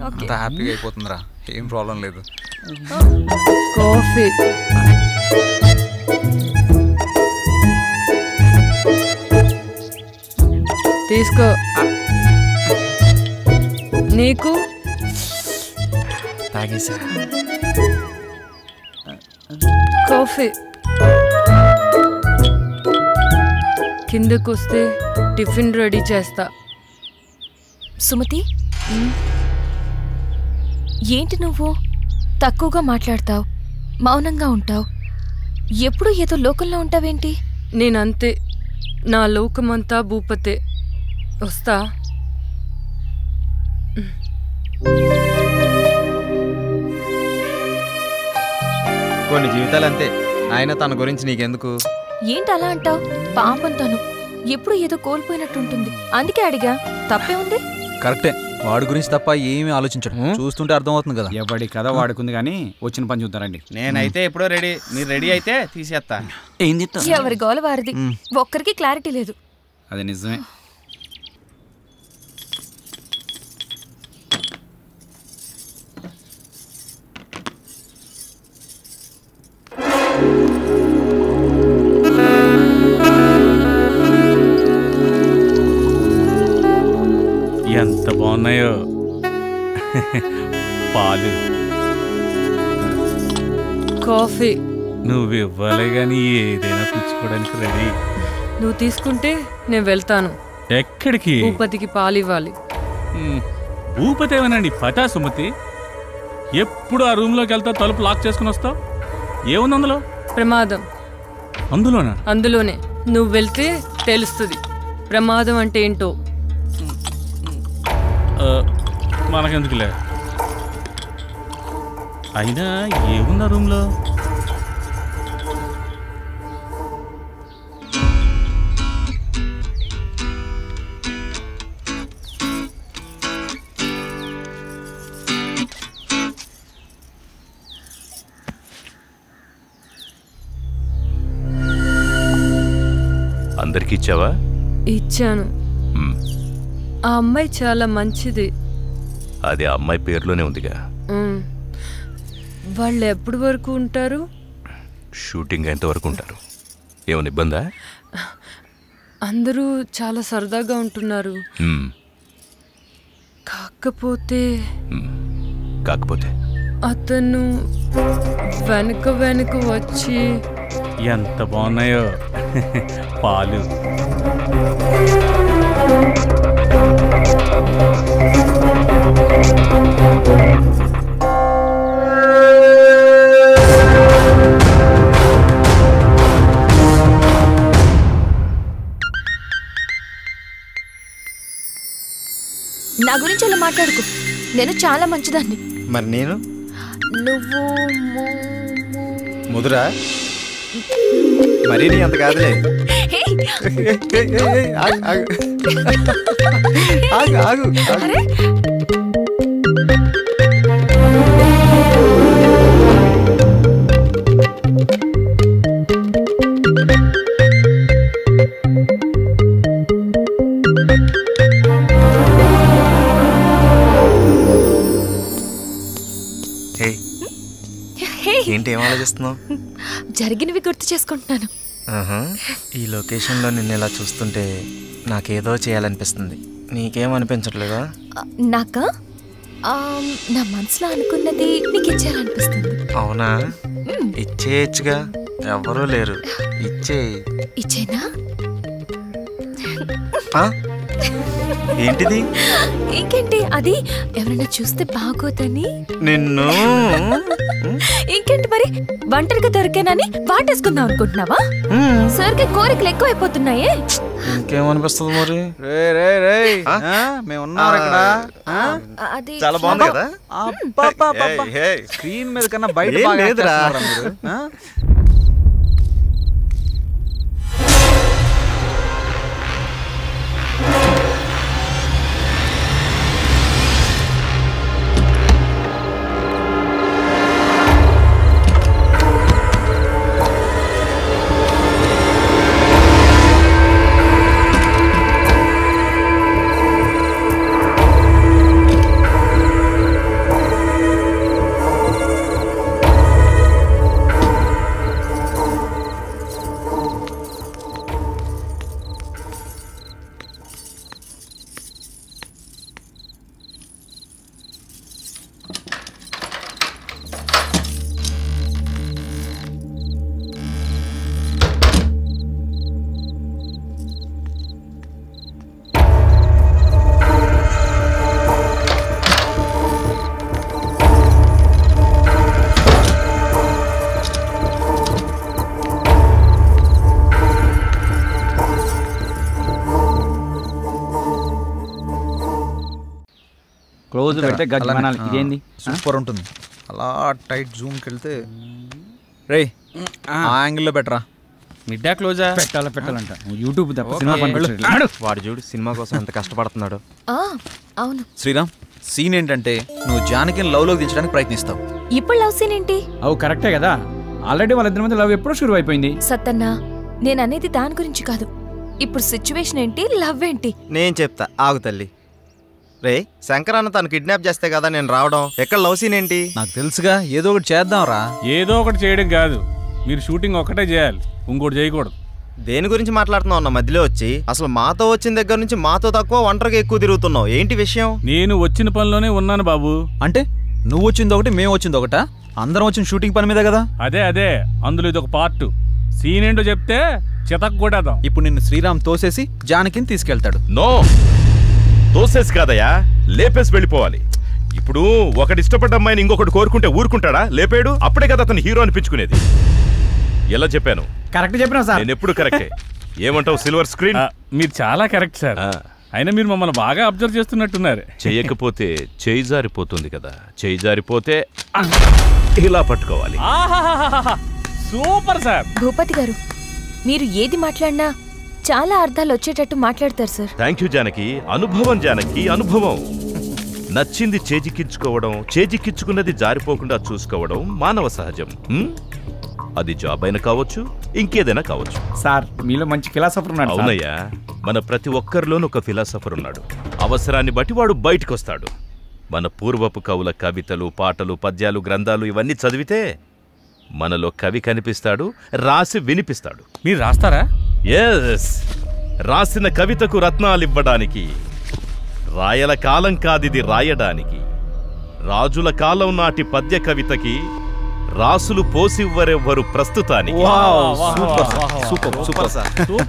అంత హ్యాపీగా అయిపోతుందిరా, ఏం ప్రాబ్లం లేదు. కాఫీ తీసుకో. నీకు తాగేసా కాఫీ. కిందకొస్తే టిఫిన్ రెడీ చేస్తా. సుమతి, ఏంటి నువ్వు తక్కువగా మాట్లాడతావు, మౌనంగా ఉంటావు, ఎప్పుడు ఏదో లోకంలో ఉంటావేంటి? నేనంతే, నా లోకమంతా భూపతే. వస్తా. కొన్ని జీవితాలు అంతే, ఆయన తన గురించి నీకెందుకు? ఏంటి అలా అంటావు? పాపం తను ఎప్పుడు ఏదో కోల్పోయినట్టుంటుంది, అందుకే అడిగా. తప్పే ఉంది? కరెక్టే, వాడి గురించి తప్ప ఏమీ ఆలోచించడు, చూస్తుంటే అర్థమవుతుంది కదా. ఎవడి కథ వాడుకుంది కానీ వచ్చిన పని చూద్దారండి. నేనైతే ఎప్పుడో రెడీ, మీరు రెడీ అయితే తీసేస్తా. ఎవరి గోల వారిది, ఒక్కరికి క్లారిటీ లేదు. అది నిజమే. ఎంత బాగున్నాయో పాలు. కాఫీ నువ్వు ఇవ్వాలి కానీ ఏదైనా పుచ్చుకోవడానికి రెడీ. నువ్వు తీసుకుంటే నేను వెళ్తాను. ఎక్కడికి? భూపతికి పాలు ఇవ్వాలి. భూపతి ఏమనండి పటా సుమతి, ఎప్పుడు ఆ రూమ్లోకి వెళ్తా తలుపు లాక్ చేసుకుని వస్తావు. ఏముంది అందులో? ప్రమాదం. అందులోనా? అందులోనే. నువ్వు వెళ్తే తెలుస్తుంది ప్రమాదం అంటే ఏంటో. మనకెందుకులే. అయినా ఏముంది ఆ రూమ్లో? అందరికి ఇచ్చావా? ఇచ్చాను. ఆ అమ్మాయి చాలా మంచిది. అది ఆ అమ్మాయి పేరులోనే ఉందిగా. వాళ్ళు ఎప్పటి వరకు ఉంటారు? షూటింగ్ ఎంతవరకు ఉంటారు? ఏమైనా ఇబ్బందా? అందరూ చాలా సరదాగా ఉంటున్నారు. కాకపోతే కాకపోతే అతను వెనక వెనక వచ్చి ఎంత బాగున్నాయో పాలు. నా గురించి అలా మాట్లాడుకో. నేను చాలా మంచిదాన్ని. మరి నేను నువ్వు ముదురా మరీ నీ అంత కాదులే. ఆగు ఆగు. ఏంటి ఏం ఆలోచిస్తున్నావు? జరిగినవి గుర్తు చేసుకుంటున్నాను. ఈ లొకేషన్లో నిన్ను ఇలా చూస్తుంటే నాకేదో చేయాలనిపిస్తుంది. నీకేమనిపించట్లేదా? నాకా నా మనసులో అనుకున్నది నీకు ఇచ్చేయాలనిపిస్తుంది. అవునా? ఇచ్చేయచ్చుగా, ఎవరూ లేరు. ఇచ్చేనా? ఏంటిది? ఇంకేంటి, అది ఎవరైనా చూస్తే బాగోదని. నిన్ను ఇంకేంటి మరి, ఒంటరిగా దొరికానని వాటేసుకుందాం అనుకుంటున్నావా? సరికి కోరికలు ఎక్కువ అయిపోతున్నాయే. ఇంకేమనిపిస్తుంది మరి? అది చాలా బాగుంది కదా. స్క్రీన్ మీద కన్నా బయట లేదురా. క్లోజ్ పెడితే గజ్జమనాలి. ఇదేంది సూపర్ ఉంటుంది. అలా టైట్ జూమ్కి వెళ్తే రే ఆ యాంగిల్లో బెటరా. మిడ్డా క్లోజా? పెట్టాలంట. యూట్యూబ్ తప్ప సినిమా పనిపించట్లేదు. వాడు చూడు సినిమా కోసం ఎంత కష్టపడుతున్నాడు. అవును శ్రీరామ్, సీన్ ఏంటంటే నువ్వు జానకిని లవ్ లోకి దించడానికి ప్రయత్నిస్తావు. ఇప్పుడు లవ్ సీన్ ఏంటి? అవు కరెక్టే కదా. ఆల్రెడీ వాళ్ళిద్దరి మధ్య లవ్ ఎప్పుడో షురు అయిపోయింది. సత్తన్న, నేను అనేది దాని గురించి కాదు. ఇప్పుడు సిచ్యువేషన్ ఏంటి, లవ్ ఏంటి? నేను చెప్తా, ఆగు తల్లి. రే, శంకర్ అన్న తను కిడ్నాప్ చేస్తే కదా నేను రావడం. ఎక్కడ లవ్ సీన్ ఏంటి? నాకు తెలుసుగా, ఏదో ఒకటి చేద్దాం రా. ఏదో ఒకటి చేయడం కాదు, మీరు షూటింగ్ ఒక్కటే చేయాలి, ఇంకోటి చేయకూడదు. దేని గురించి మాట్లాడుతున్నావు అన్న మధ్యలో వచ్చి? అసలు మాతో వచ్చిన దగ్గర నుంచి మాతో తక్కువ, ఒంటరిగా ఎక్కువ తిరుగుతున్నావు. ఏంటి విషయం? నేను వచ్చిన పనిలోనే ఉన్నాను బాబు. అంటే నువ్వు వచ్చింది ఒకటి, మేము వచ్చింది ఒకటా? అందరం వచ్చిన షూటింగ్ పని మీద కదా. అదే అందులో ఇది ఒక పార్ట్. సీన్ ఏంటో చెప్తే చితక్ కొట్టేద్దాం. ఇప్పుడు నిన్ను శ్రీరామ్ తోసేసి జానకిని తీసుకెళ్తాడు. నో, తోసేసి కాదయ్యా, లేపేసి వెళ్ళిపోవాలి. ఇప్పుడు ఒకటి ఇష్టపడ్డ అమ్మాయిని ఇంకొకటి కోరుకుంటే ఊరుకుంటాడా? లేపాడు, అప్పుడే కదా అతను హీరో అనిపించుకునేది. ఎలా చెప్పాను? కరెక్ట్ చెప్పినా సార్. నేను ఎప్పుడు కరెక్టే. ఏమంటావు సిల్వర్ స్క్రీన్? మీరు చాలా కరెక్ట్ సార్. అయినా మీరు మమ్మల్ని బాగా అబ్జర్వ్ చేస్తున్నట్టున్నారు. చెయ్యకపోతే చేయి జారిపోతుంది కదా. చేయి జారిపోతే ఇలా పట్టుకోవాలి. Super sir. భూపతి గారు, మీరు ఏది మాట్లాడినా చాలా అర్థాలు వచ్చేటట్టు మాట్లాడతారు సార్. Thank you Janaki. అనుభవం జానకి, అనుభవం. నచ్చింది చేజిక్కించుకోవడం, చేజిక్కించుకున్నది జారిపోకుండా చూసుకోవడం మానవ సహజం. అది జాబ్ అయినా కావచ్చు, ఇంకేదైనా కావచ్చు. సార్, మీలో మంచి ఫిలాసఫర్ ఉన్నాడు. అవునయ్యా, మన ప్రతి ఒక్కరిలోనూ ఒక ఫిలాసఫర్ ఉన్నాడు. అవసరాన్ని బట్టి వాడు బయటకొస్తాడు. మన పూర్వపు కవుల కవితలు, పాటలు, పద్యాలు, గ్రంథాలు ఇవన్నీ చదివితే మనలో కవి కనిపిస్తాడు, రాసి వినిపిస్తాడు. మీరు రాస్తారా? ఎస్, రాసిన కవితకు రత్నాలివ్వడానికి. రాయల కాలం కాదిది రాయడానికి. రాజుల కాలం నాటి పద్య కవితకి రాసులు పోసివ్వరెవ్వరు ప్రస్తుతానికి.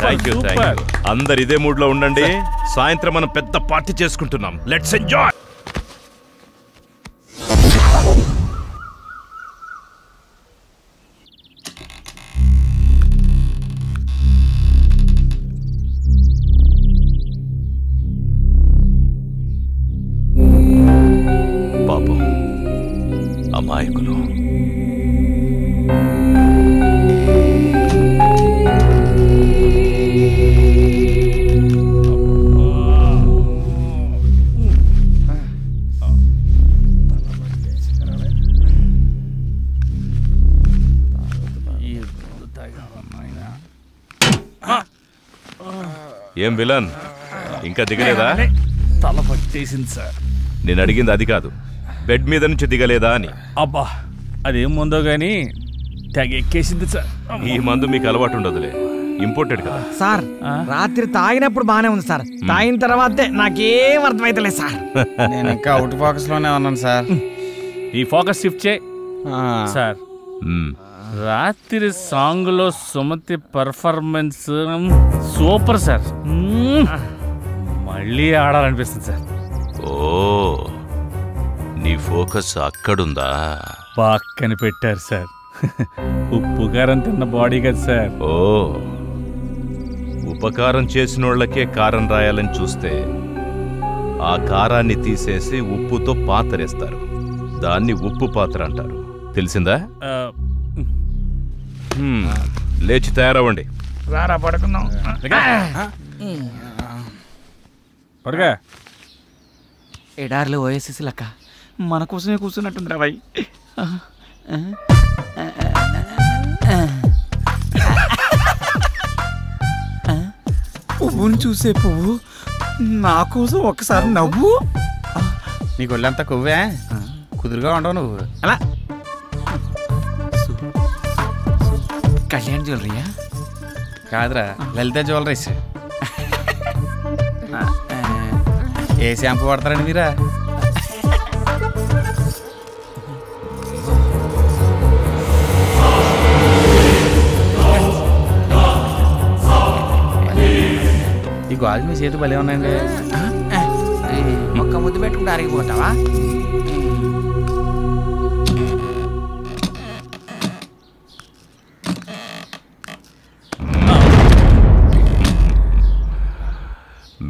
Thank you. అందరు ఇదే మూడ్ లో ఉండండి. సాయంత్రం మనం పెద్ద పార్టీ చేసుకుంటున్నాం. Let's enjoy. పాపం అమాయకులు. ఏం విలన్, ఇంకా దిగలేదా? తల పట్టేసింది సార్. నేను అడిగింది అది కాదు, బెడ్ మీద నుంచి దిగలేదా అని. అబ్బా, అదేం ముందో గానీ తెగ ఎక్కేసింది సార్. ఈ మందు మీకు అలవాటు ఉండదులే, ఇంపోర్టెడ్ కదా సార్. రాత్రి తాగినప్పుడు బానే ఉంది సార్, తాగిన తర్వాతే నాకేం అర్థమైతలేదు సార్. నేను ఇంకా అవుట్ ఫోకస్ లోనే ఉన్నాను సార్. ఈ ఫోకస్ షిఫ్ట్ చేయి సార్. రాత్రి సాంగ్ లో సుమతి పర్ఫార్మెన్స్ సూపర్ సార్. మళ్ళీ ఆడాలనిపిస్తుంది సార్. ఓ, నీ ఫోకస్ అక్కడుందా? పక్కన పెట్టారు సార్. ఉప్పు కారం తిన్న బాడీ కదా సార్. ఓ, ఉపకారం చేసినోళ్లకే కారం రాయాలని చూస్తే ఆ కారాన్ని తీసేసి ఉప్పుతో పాతరేస్తారు. దాన్ని ఉప్పు పాత్ర అంటారు. తెలిసిందా? లేచి తయారవ్వండి. రారా పడుకుందాం. పడుగా. ఎడార్లో ఓఎస్ఎస్ లెక్క మన కోసమే కూర్చున్నట్టుంది రా బాయ్. పువ్వును చూసే పువ్వు నా కోసం ఒక్కసారి నవ్వు. నీకు ఒళ్ళంతా కొవ్వే, కుదురుగా ఉండవు నువ్వు. అలా కళ్యాణ్ జ్యువెలరీయా? కాదురా, లలిత జ్యువెలరీస్. ఏ షాంపూ వాడతారండి మీరా? ఈ గాజు మీ చేతి భలే ఉన్నాయండి. ఒక్క ముద్దు పెట్టుకుంటే అరిగిపోతావా?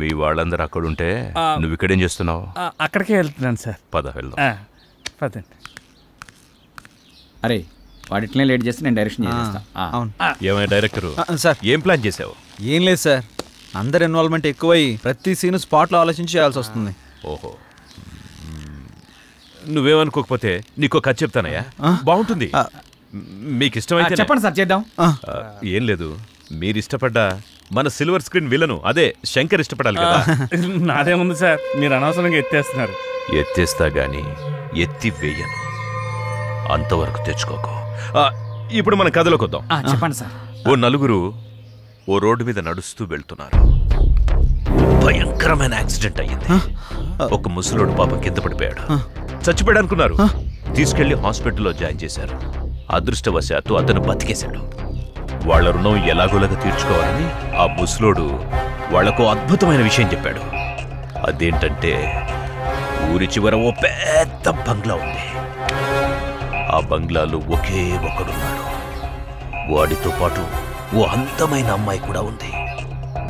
మీ వాళ్ళందరూ అక్కడుంటే నువ్వు ఇక్కడేం చేస్తున్నావు? అక్కడికే వెళ్తున్నాను సార్. పద వెళ్దాం. పదండి. అరే వాడిట్లనే లేట్ చేస్తే నేను డైరెక్షన్ చేస్తా. అవును. ఏమైనా డైరెక్టరు సార్, ఏం ప్లాన్ చేసావు? ఏం లేదు సార్, అందరు ఇన్వాల్వ్మెంట్ ఎక్కువై ప్రతి సీను స్పాట్లో ఆలోచించి చేయాల్సి వస్తుంది. ఓహో, నువ్వేమనుకోకపోతే నీకు కథ చెప్తానయ్యా, బాగుంటుంది. మీకు ఇష్టమైతే చెప్పండి సార్, చేద్దాం. ఏం లేదు, మీరు ఇష్టపడ్డ మన సిల్వర్ స్క్రీన్ విలను అదే శంకర్ ఇష్టపడాలి కదా. నాదేముంది సార్, మీరు అనవసరంగా ఎత్తేస్తున్నారు. ఎత్తేస్తా గాని ఎత్తి వేయను, అంతవరకు తెచ్చుకోకు. ఇప్పుడు మన కథలోకి వద్దాం. చెప్పండి సార్. ఓ నలుగురు ఓ రోడ్డు మీద నడుస్తూ వెళ్తున్నారు. భయంకరమైన యాక్సిడెంట్ అయ్యింది. ఒక ముసలోడు పాపం కింద పడిపోయాడు. చచ్చిపోయాడు అనుకున్నారు. తీసుకెళ్లి హాస్పిటల్లో జాయిన్ చేశారు. అదృష్టవశాత్తు అతను బతికేశాడు. వాళ్ల రుణం ఎలాగోలాగా తీర్చుకోవాలని ఆ ముసలోడు వాళ్లకు అద్భుతమైన విషయం చెప్పాడు. అదేంటంటే ఊరి చివర ఓ పెద్ద బంగ్లా ఉంది. ఆ బంగ్లాలో ఒకే ఒకడున్నాడు. వాడితో పాటు ఓ అందమైన అమ్మాయి కూడా ఉంది.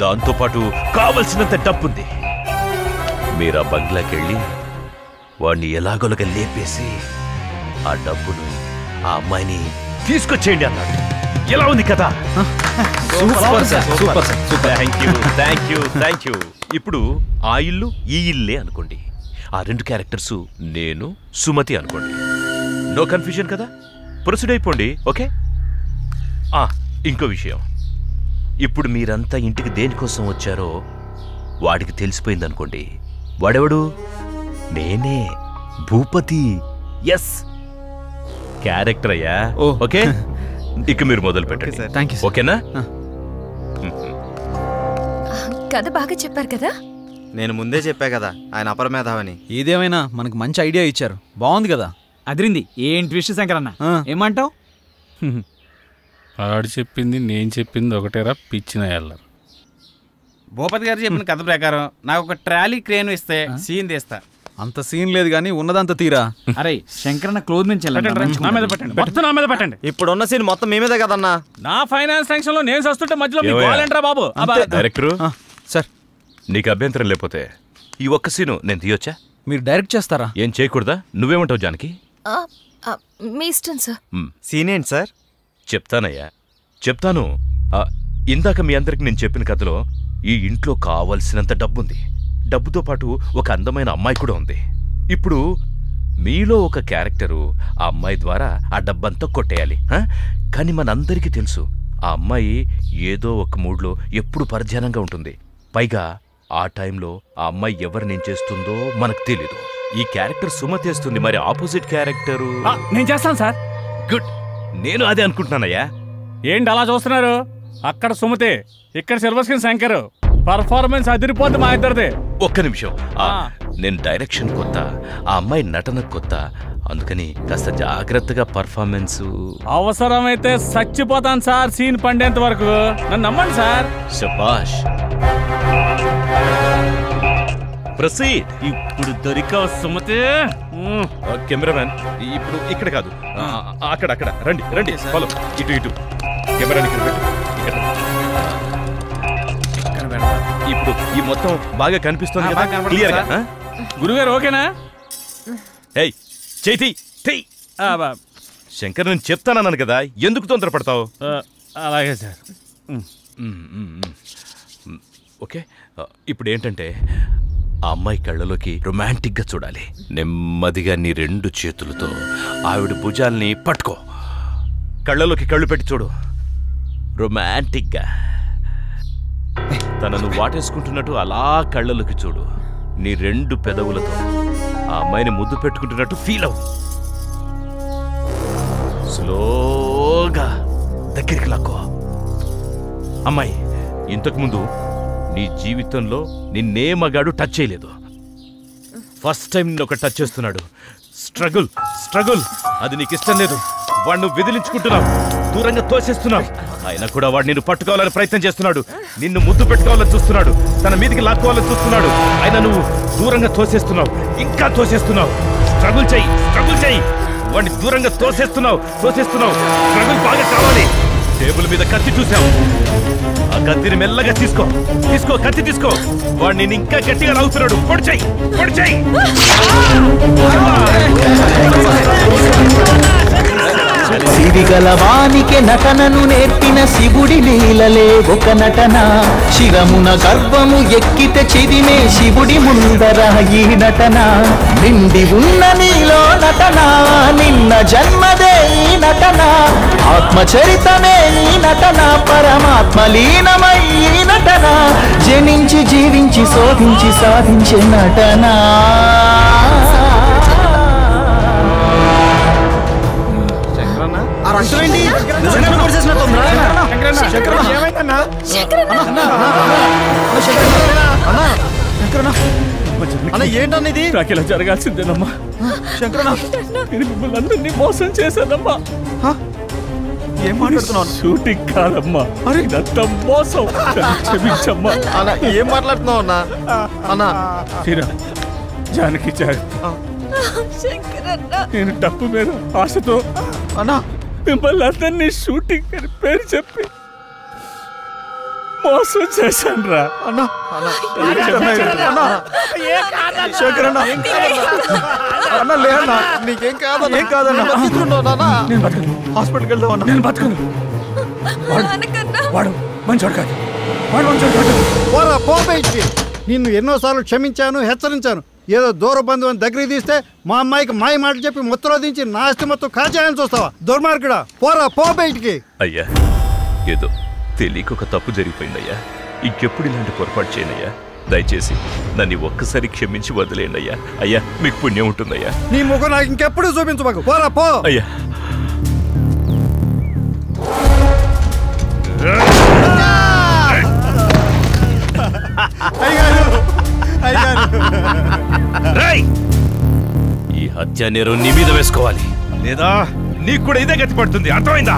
దాంతోపాటు కావలసినంత డబ్బుంది. మీరు ఆ బంగ్లాకెళ్ళి వాడిని ఎలాగోలాగా లేపేసి ఆ డబ్బును ఆ అమ్మాయిని తీసుకొచ్చేయండి అన్నాడు. ఎలా ఉంది కదా? Thank you. ఇప్పుడు ఆ ఇల్లు ఈ ఇల్లే అనుకోండి. ఆ రెండు క్యారెక్టర్స్ నేను, సుమతి అనుకోండి. నో కన్ఫ్యూజన్ కదా? ప్రొసీడ్ అయిపోండి. ఓకే. ఇంకో విషయం, ఇప్పుడు మీరంతా ఇంటికి దేనికోసం వచ్చారో వాడికి తెలిసిపోయింది అనుకోండి. వాడెవడు? నేనే, భూపతి. ఎస్, క్యారెక్టర్ అయ్యా. ఓకే, ఇక మీరు మొదలు పెట్టండి. ఓకేనా? కథ బాగా చెప్పారు కదా. నేను ముందే చెప్పా కదా ఆయన అపరమేధావని. ఏదేమైనా మనకు మంచి ఐడియా ఇచ్చారు, బాగుంది కదా. అదిరింది. ఏం ట్విస్ట్ శంకరన్న, ఏమంటావు? ఆడు చెప్పింది నేను చెప్పింది ఒకటేరా పిచ్చిన ఎల్లరు. భూపతి గారు చెప్పిన కథ ప్రకారం నాకు ఒక ట్రాలీ క్రేన్ ఇస్తే సీన్ తీస్తా. అంత సీన్ లేదు కానీ ఉన్నదంతా తీరా. అరే శంకరన్న క్లోజ్ నుంచి ఇప్పుడున్న సీన్ మొత్తం మీ మీదే కదన్నా. నా ఫైనాన్స్ టెన్షన్ లో నేను వస్తుంటే మధ్యలో మీకు కావాలంటారా బాబు? డైరెక్టర్ సార్, నీకు అభ్యంతరం లేకపోతే ఈ ఒక్క సీను నేను తీయొచ్చా? మీరు డైరెక్ట్ చేస్తారా? ఏం చేయకూడదా? నువ్వేమంటావు జానకి? మీ ఇష్టం సార్. సీన్ ఏంటి సార్? చెప్తానయ్యా, చెప్తాను. ఇందాక మీ అందరికి నేను చెప్పిన కథలో ఈ ఇంట్లో కావలసినంత డబ్బుంది. డబ్బుతో పాటు ఒక అందమైన అమ్మాయి కూడా ఉంది. ఇప్పుడు మీలో ఒక క్యారెక్టరు ఆ అమ్మాయి ద్వారా ఆ డబ్బంతా కొట్టేయాలి. కానీ మనందరికీ తెలుసు ఆ అమ్మాయి ఏదో ఒక మూడ్లో ఎప్పుడు పరధ్యానంగా ఉంటుంది. పైగా ఆ టైంలో ఆ అమ్మాయి ఎవరినేం చేస్తుందో మనకు తెలీదు. ఈ క్యారెక్టర్ సుమతేస్తుంది, మరి ఆపోజిట్ క్యారెక్టరు నేను చేస్తాను సార్. గుడ్, నేను అదే అనుకుంటున్నానయ్యా. ఏంటి అలా చూస్తున్నారు? అక్కడ సుమతే, ఇక్కడ సిల్వర్ స్క్రీన్ శంకర్. పర్ఫార్మెన్స్ అదిరిపోద్ది మా ఇద్దరిది. ఒక్క నిమిషం, నేను డైరెక్షన్ కొత్త, ఆ అమ్మాయి నటన కొత్త, అందుకని కాస్త జాగ్రత్తగా పర్ఫార్మెన్స్. అవసరమైతే చచ్చిపోతాను సార్ సీన్ పండేంత వరకు. నన్ను నమ్మండి సార్. శబాష్. ప్రొసీడ్. ఇప్పుడు దొరికావు సుమతే. కెమెరామ్యాన్, ఇప్పుడు ఇక్కడ కాదు, అక్కడ అక్కడ రండి రండి, ఫాలో. ఇటు ఇటు కెమెరాని ఇక్కడ పెట్టు. ఇక్కడ ఇప్పుడు ఈ మొత్తం బాగా కనిపిస్తుంది కదా, క్లియర్ గా? గురుగారు ఓకేనా? ఏయ్ చేతి తెయ్. శంకర్, నేను చెప్తానన్నాను కదా, ఎందుకు తొందరపడతావు? అలాగే సార్. ఓకే, ఇప్పుడు ఏంటంటే ఆ అమ్మాయి కళ్ళలోకి రొమాంటిక్గా చూడాలి. నెమ్మదిగా నీ 2 చేతులతో ఆవిడ భుజాల్ని పట్టుకో, కళ్ళలోకి కళ్ళు పెట్టి చూడు రొమాంటిక్గా. తనను వాటేసుకుంటున్నట్టు అలా కళ్ళలోకి చూడు. నీ 2 పెదవులతో ఆ అమ్మాయిని ముద్దు పెట్టుకుంటున్నట్టు ఫీల్ అవు. స్లోగా దగ్గరికి లాక్కో. అమ్మాయి, ఇంతకుముందు నీ జీవితంలో నిన్నే మగాడు టచ్ చేయలేదు. ఫస్ట్ టైం నిన్ను ఒక టచ్ చేస్తున్నాడు. స్ట్రగుల్ స్ట్రగుల్, అది నీకు ఇష్టం లేదు. వాడిని విదిలించుకుంటున్నావు, దూరంగా తోసేస్తున్నావు. అయినా కూడా వాడు నిన్ను పట్టుకోవాలని ప్రయత్నం చేస్తున్నాడు, నిన్ను ముద్దు పెట్టుకోవాలని చూస్తున్నాడు, తన మీదికి లాక్కోవాలని చూస్తున్నాడు. అయినా నువ్వు దూరంగా తోసేస్తున్నావు, ఇంకా తోసేస్తున్నావు. స్ట్రగుల్ చెయ్యి, స్ట్రగుల్ చెయ్యి. వాడిని దూరంగా తోసేస్తున్నావు, తోసేస్తున్నావు. స్ట్రగుల్ బాగా కావాలి. టేబుల్ మీద కత్తి చూసావు, ఆ కత్తిని మెల్లగా తీసుకో, తీసుకో, కత్తి తీసుకో. వాడిని ఇంకా గట్టిగా లాగుతున్నాడు. పొడి చెయ్యి, పొడి చెయ్యి. సిరిగల వానికి నటనను నేర్పిన శివుడి లీలలే ఒక నటన. శిరమున గర్వము ఎక్కితే చిదిమే శివుడి ముందర ఈ నటన. నిండి ఉన్న నీలో నటన, నిన్న జన్మదే ఈ నటన. ఆత్మచరితమే ఈ నటన, పరమాత్మ లీనమై ఈ నటన. జనించి జీవించి శోధించి సాధించే నటన. ఏంటన్నది నాకు ఇలా జరగాల్సిందేనమ్మా. శంకరన్న, నేను మిమ్మల్ని అందరినీ మోసం చేశానమ్మా. ఏం మాట్లాడుతున్నావు? షూటింగ్ కాదమ్మా, ఇదంతా మోసం. క్షమించమ్మా. ఏం మాట్లాడుతున్నావు అన్నా? అన్నా తీరా జానకి జాగ్రత్త. నేను డబ్బు మీద ఆశతో అన్నా మిమ్మల్ని అందరినీ షూటింగ్ అని పేరు చెప్పి మోసం చేశాను రా. అన్నా శంకరన్న, అన్న లేదన్నా, నీకేం కాదన్నా. ఏం కాదన్నా, నేను బతకను. హాస్పిటల్కి వెళ్దాం అన్నా. నేను బతకను. వాడు మంచోడు కాదు, వాడు మంచోడు కాదు. పోరా పో బయటికి. నిన్ను ఎన్నోసార్లు క్షమించాను, హెచ్చరించాను. ఏదో దూర బంధువుని దగ్గరికి తీస్తే మా అమ్మాయికి మాయ మాటలు చెప్పి మొత్తంలో దించి నా ఆస్తి మొత్తం కాజాయని చూస్తావా? దుర్మార్గుడా, పోరా పో బయటికి. అయ్యా, ఏదో తెలియక ఒక తప్పు జరిగిపోయిందయ్యా. ఇంకెప్పుడు ఇలాంటి పొరపాటు చేయనయ్యా. దయచేసి నన్ను ఒక్కసారి క్షమించి వదిలేయండి అయ్యా. అయ్యా, మీకు పుణ్యం ఉంటుందయ్యా. నీ ముఖం నాకు ఇంకెప్పుడు చూపించబాకు. పోరా పో. అయ్యా, ఈ హత్య నేరం నీ మీద వేసుకోవాలి, లేదా నీకు కూడా ఇదే గతి పడుతుంది. అర్థమైందా?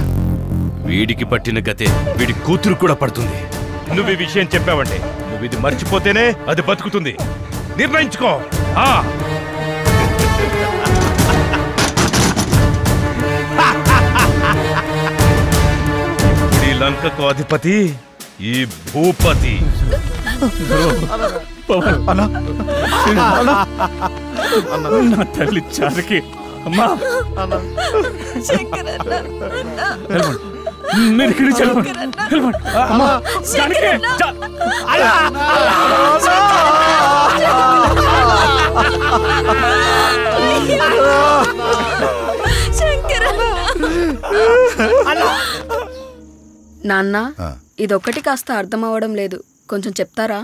వీడికి పట్టిన గతే వీడి కూతురు కూడా పడుతుంది. నువ్వు ఈ విషయం చెప్పావంటే, నువ్వు ఇది మర్చిపోతేనే అది బతుకుతుంది. నిర్ణయించుకో. ఈ లంకకు అధిపతి ఈ భూపతి. నా తల్లి జానకి అమ్మా, మీరు ఇక్కడికి వెళ్ళండి. అమ్మా జానకి, నాన్న, ఇదొక్కటి కాస్త అర్థం అవ్వడం లేదు, కొంచెం చెప్తారా?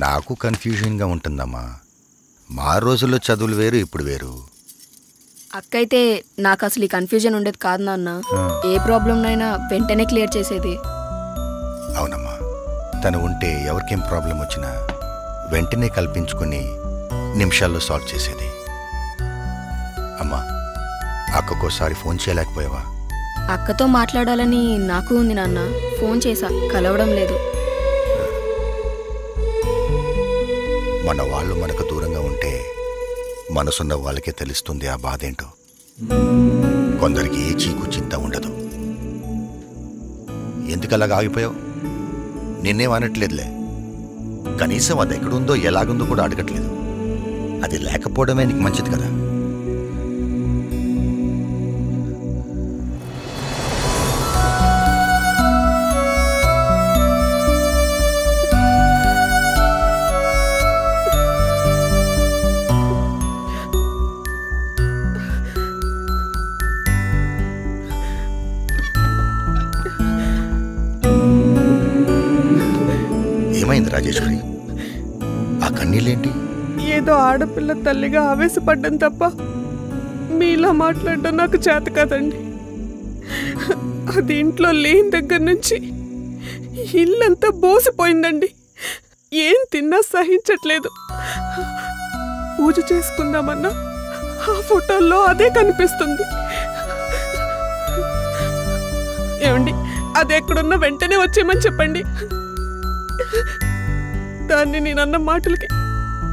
నాకు కన్ఫ్యూజన్గా ఉంటుందమ్మా. మా రోజుల్లో చదువులు వేరు, ఇప్పుడు వేరు. అక్కయితే నాకు అసలు ఈ కన్ఫ్యూజన్ ఉండేది కాదు నాన్న. ఏ ప్రాబ్లంనైనా వెంటనే క్లియర్ చేసేది. అవునమ్మా, తను ఉంటే ఎవరికేం ప్రాబ్లం వచ్చినా వెంటనే కల్పించుకుని నిమిషాల్లో సాల్వ్ చేసేది. అమ్మా, అక్కకోసారి ఫోన్ చేయలేకపోయావా? అక్కతో మాట్లాడాలని నాకు ఉంది నాన్న, ఫోన్ చేశా, కలవడం లేదు. మన వాళ్ళు మనకు దూరంగా ఉంటే మనసున్న వాళ్ళకే తెలుస్తుంది ఆ బాధేంటో. కొందరికి ఏ చీకు చింత ఉండదు. ఎందుకలాగా ఆగిపోయావు? నిన్నేం అనట్లేదులే, కనీసం అది ఎక్కడుందో ఎలాగుందో కూడా అడగట్లేదు. అది లేకపోవడమే నీకు మంచిది కదా. ఏమైంది రాజేశ్వరి? ఆ కన్నీళ్ళేంటి? ఏదో ఆడపిల్ల తల్లిగా ఆవేశపడ్డం తప్ప మీలా మాట్లాడడం నాకు చేత కాదండి. అది ఇంట్లో లేని దగ్గర నుంచి ఇల్లంతా బోసిపోయిందండి. ఏం తిన్నా సహించట్లేదు. పూజ చేసుకుందామన్నా ఆ ఫోటోల్లో అదే కనిపిస్తుంది. ఏమండి, అది ఎక్కడున్నా వెంటనే వచ్చేయమని చెప్పండి. దాన్ని నేనన్న మాటలకి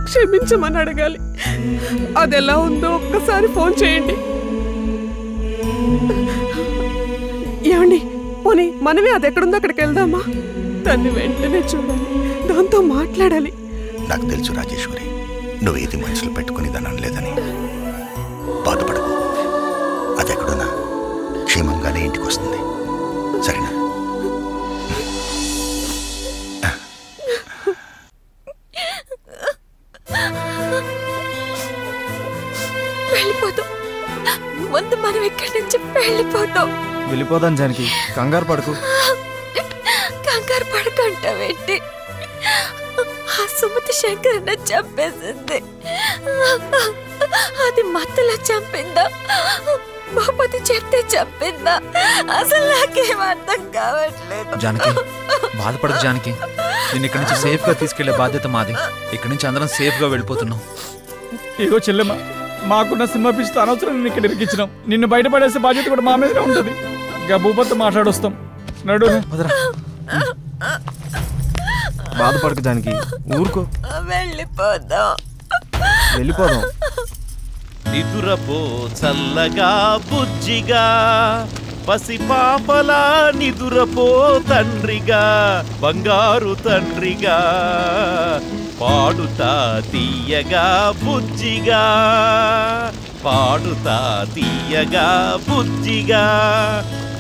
క్షమించమని అడగాలి. అది ఎలా ఉందో ఒక్కసారి ఫోన్ చేయండి. ఏమండి, పోనీ మనమే అది ఎక్కడుందో అక్కడికి వెళ్దామా? దాన్ని వెంటనే చూడాలి, దాంతో మాట్లాడాలి. నాకు తెలుసు రాజేశ్వరి, నువ్వేది మనసులో పెట్టుకుని దాన్ని అనలేదని. బాధపడకు, అది ఎక్కడున్నా క్షేమంగానే ఇంటికి వస్తుంది. సరేనా? వెళ్ళిపోతాం, ముందు మనం ఇక్కడి నుంచి వెళ్ళిపోతాం. వెళ్ళిపోదాం జానకి, కంగారు పడకు. కంగారు పడకంటావేంటి? ఆ సుమతి శంకరన్న చంపేసింది. అది మత్తులో చంపిందా, భూపతి చెప్తే చంపిందా? అసలు నాకేం అర్థం కావట్లేదు. జానకి, బాధపడదు జానకి. నేను ఇక్కడి నుంచి సేఫ్ గా తీసుకెళ్లే బాధ్యత మాది. ఇక్కడి నుంచి అందరం సేఫ్ గా వెళ్ళిపోతున్నాం. ఇగో చెల్లెమ్మ, మాకున్న సినిమా పిచ్చితో అనవసరం నిన్ను ఇక్కడ ఇరికించినాం. నిన్ను బయటపడేసే బాధ్యత కూడా మా మీదనే ఉంటుంది. ఇక భూపతితో మాట్లాడొస్తాం. నడు. బాధపడకు జానకి, ఊరుకో. వెళ్ళిపోదాం. వెళ్ళిపోదాం. నిదురపో చల్లగా బుజ్జిగా, పసిపాపలా నిదురపో తండ్రిగా, బంగారు తండ్రిగా, పాడుతా తీయగా బుజ్జిగా, పాడుతా తీయగా బుజ్జిగా,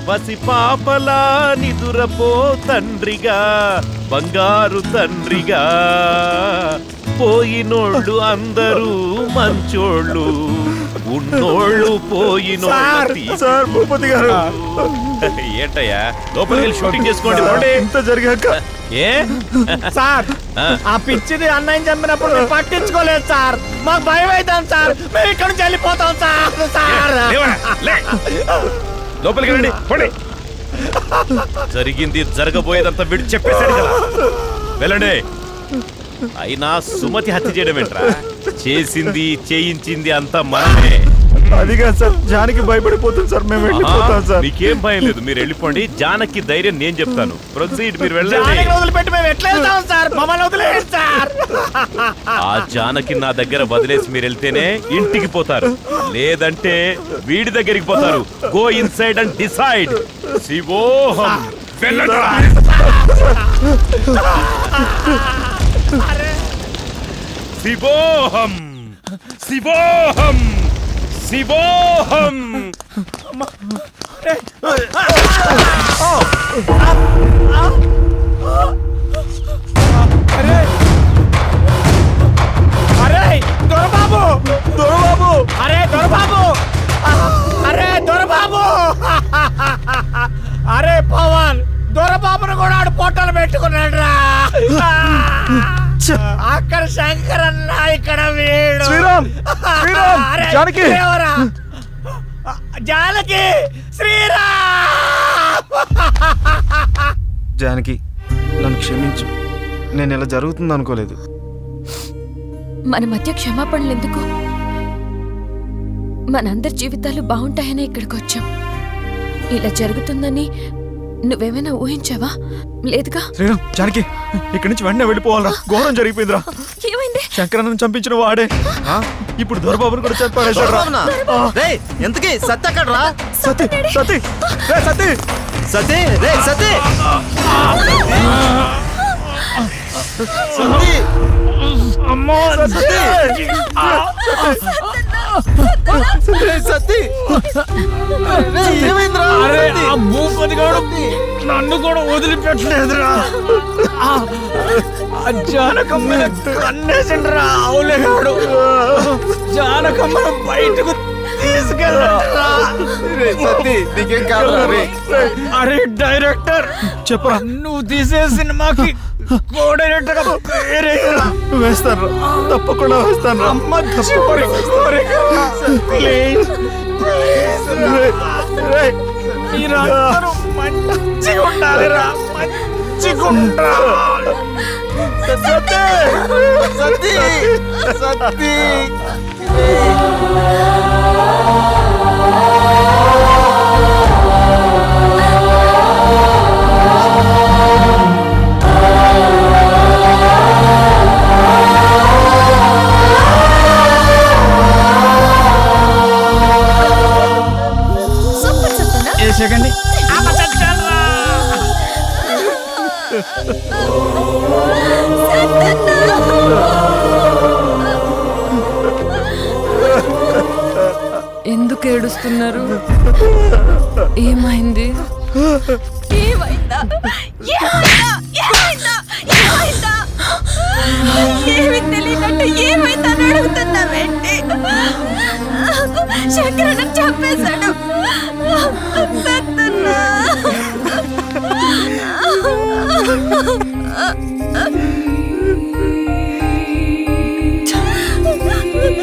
పసిపాపలా నిదురపో తండ్రిగా, బంగారు తండ్రిగా. పోయినోళ్ళు అందరూ మంచోళ్ళు, ఉన్నోళ్ళు పోయినోళ్ళు. సార్, భూపతి గారు ఏంటయ్యా, లోపలికి వెళ్ళి షూటింగ్ చేసుకోండి. ఇంత జరిగాక ఏ సార్, ఆ పిచ్చిది అన్నయ్య చంపినప్పుడు మేము పట్టించుకోలేదు సార్. మాకు భయం అవుతాం సార్. మేము ఇక్కడ నుంచి వెళ్ళిపోతాం సార్. సార్, లోపలికి రండి, పోండి. జరిగింది జరగబోయేదంతా వీడు చెప్పేశాడు కదా, వెళ్ళండి. అయినా సుమతి హత్య చేయడం ఏంట్రా? చేసింది చేయించింది అంతా మనమే. అది కాదు సార్, జానకి భయపడిపోతుంది సార్, మేము వెళ్ళిపోతాం సార్. మీకేం భయం లేదు, మీరు వెళ్ళిపోండి. జానకి ధైర్యం నేను చెప్తాను. ప్రొసీడ్, మీరు వెళ్ళండి. వదిలిపెట్టి మేము ఎట్లా వెళ్తాం సార్? మమ్మల్ని వదిలేయండి సార్. ఆ జానకి నా దగ్గర వదిలేసి మీరు వెళ్తేనే ఇంటికి పోతారు, లేదంటే వీడి దగ్గరికి పోతారు. Go inside and decide. శివోహం. శివోహం శివోహం శివోహం. అరే దొరబాబు, దొరబాబు, అరే దొరబాబు, అరే దొరబాబు, అరే పవన్, దొరబాబును కూడా ఆడు పొట్టలు పెట్టుకున్నాడు రా. అక్కడ శంకర్ అన్న, ఇక్కడ వీడు. శ్రీరామ్, శ్రీరామ్, జానకి, జానకి, శ్రీరామ్. జానకి, నన్ను క్షమించు. నేను ఇలా జరుగుతుంది అనుకోలేదు. మన మధ్య క్షమాపణలు ఎందుకు? మనందరి జీవితాలు బాగుంటాయని ఇక్కడికి వచ్చాం. ఇలా జరుగుతుందని నువ్వేమైనా ఊహించావా? లేదుగా. శ్రీరామ్, జానకి, ఇక్కడి నుంచి వెంటనే వెళ్ళిపోవాలరా. ఘోరం జరిగిపోయిందిరా. ఏమైంది? శంకరన్నను చంపించిన వాడే ఇప్పుడు దొరబాబుని కూడా చంపాడేశాడు. ఎంతకీ సత్య ఎక్కడ్రా? సతీ, సతీ, రే సతీ, సతీ, రే సతీ, సతీ, అమ్మో సతీ, సతీ, ఏమైందిరా? అరే ఆ భూపతి గాడు నన్ను కూడా వదిలిపెట్టలేదురా. జానకమ్మని కన్నేసిండ్రా అవులేగాడు. జానకమ్మను బయటకు తీసుకెళ్ళరా. నీకేం కాదు. అరే డైరెక్టర్, చెప్పరా, నువ్వు తీసే సినిమాకి కో డైరెక్టర్ గా పేరే వేస్తాను, తప్పకుండా వేస్తాను. మీరందరూ మంచిగా ఉండాలిరా, మంచిగా ఉండాలి. సతీ, సతీ, సతీ. సెకండ్ ఎందుకు ఏడుస్తున్నారు? ఏమైంది? ఏమి తెలియనట్టు ఏమైందని అడుగుతున్నావేంటి? శంకరన్న చంపేశాడు.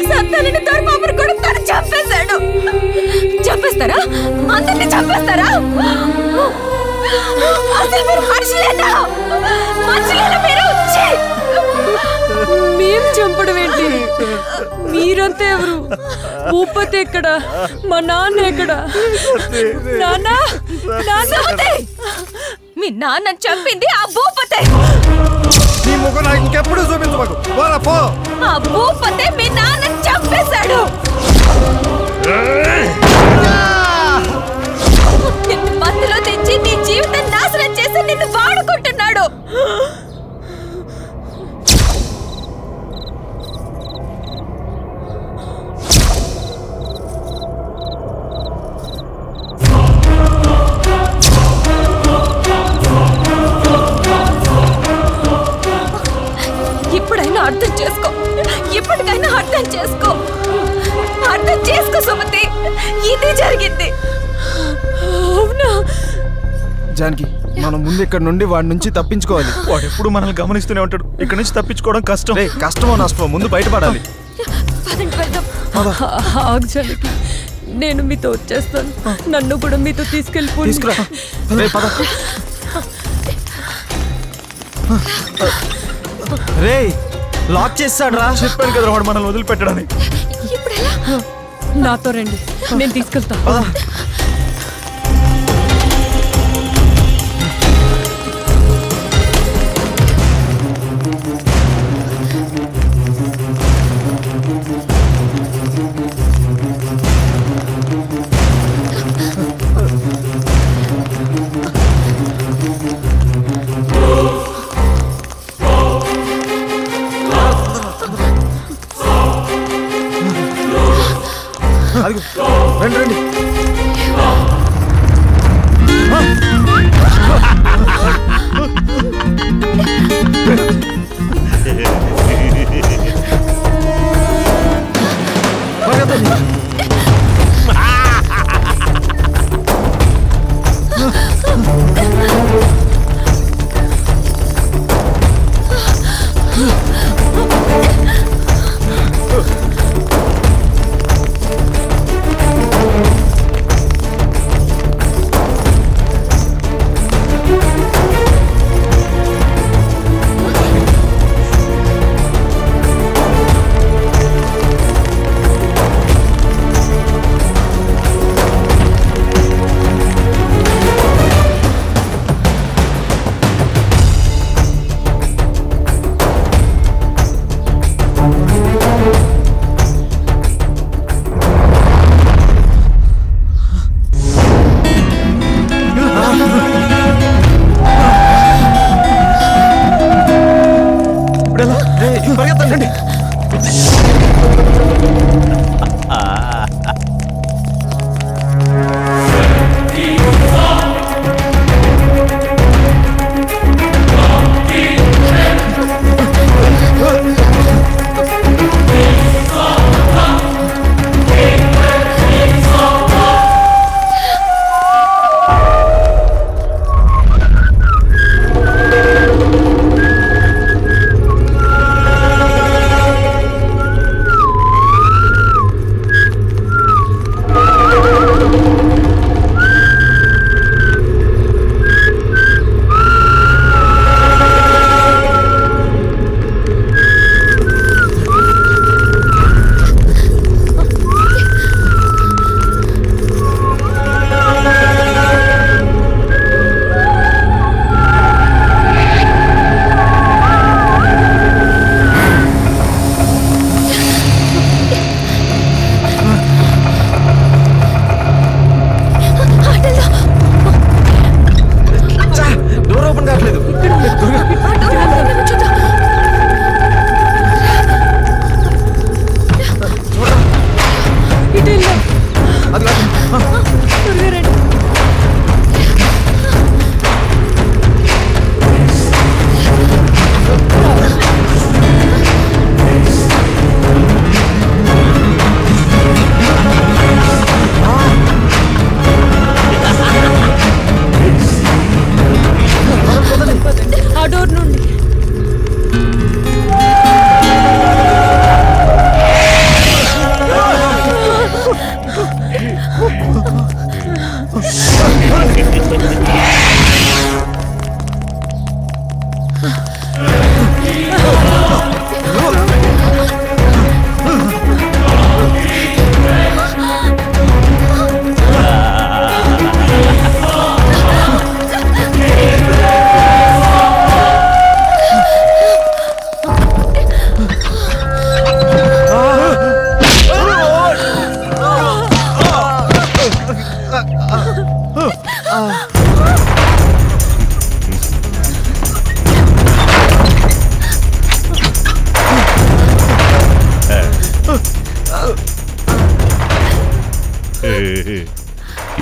సత్తని దొరబాబుని కూడా తను చంపేశాడు. చంపేస్తారా? అందరినీ చంపేస్తారా? అసలు మీరు మనుషులేనా? మనుషులేనా మీరు? మేం చంపడం ఏంటి? మీరంతా ఎవరు? భూపతి ఎక్కడ? మా నాన్న ఎక్కడ? నాన్న, మీ నాన్న చంపింది ఆ భూపతే. నీ ముఖం నాకు ఇంకెప్పుడు చూపించబాకు. పో. ఆ భూపతే మీ నాన్న చంపేశాడు. నిన్ను మత్తులో తెచ్చి నీ జీవితం నాశనం చేసి నిన్ను వాడుకుంటున్నాడు. ఇప్పుడైనా అర్థం చేసుకో. ఇప్పటికైనా అర్థం చేసుకో. అర్థం చేసుకో సుమతి. ఇది జరిగింది. అవునా జానకి, మనం ముందు ఇక్కడ నుండి వాడి నుంచి తప్పించుకోవాలి. వాడు ఎప్పుడు మనల్ని గమనిస్తూనే ఉంటాడు. ఇక్కడ నుంచి తప్పించుకోవడం కష్టం. కష్టమో నష్టమో ముందు బయటపడాలి. ఆగ్జానికి నేను మీతో వచ్చేస్తాను. నన్ను కూడా మీతో తీసుకెళ్ళిపోయి రే లాక్ చేస్తాడు రా. చెప్పాను కదా వాడు మనల్ని వదిలిపెట్టడని. నాతో రండి, నేను తీసుకెళ్తా. రండి రండి.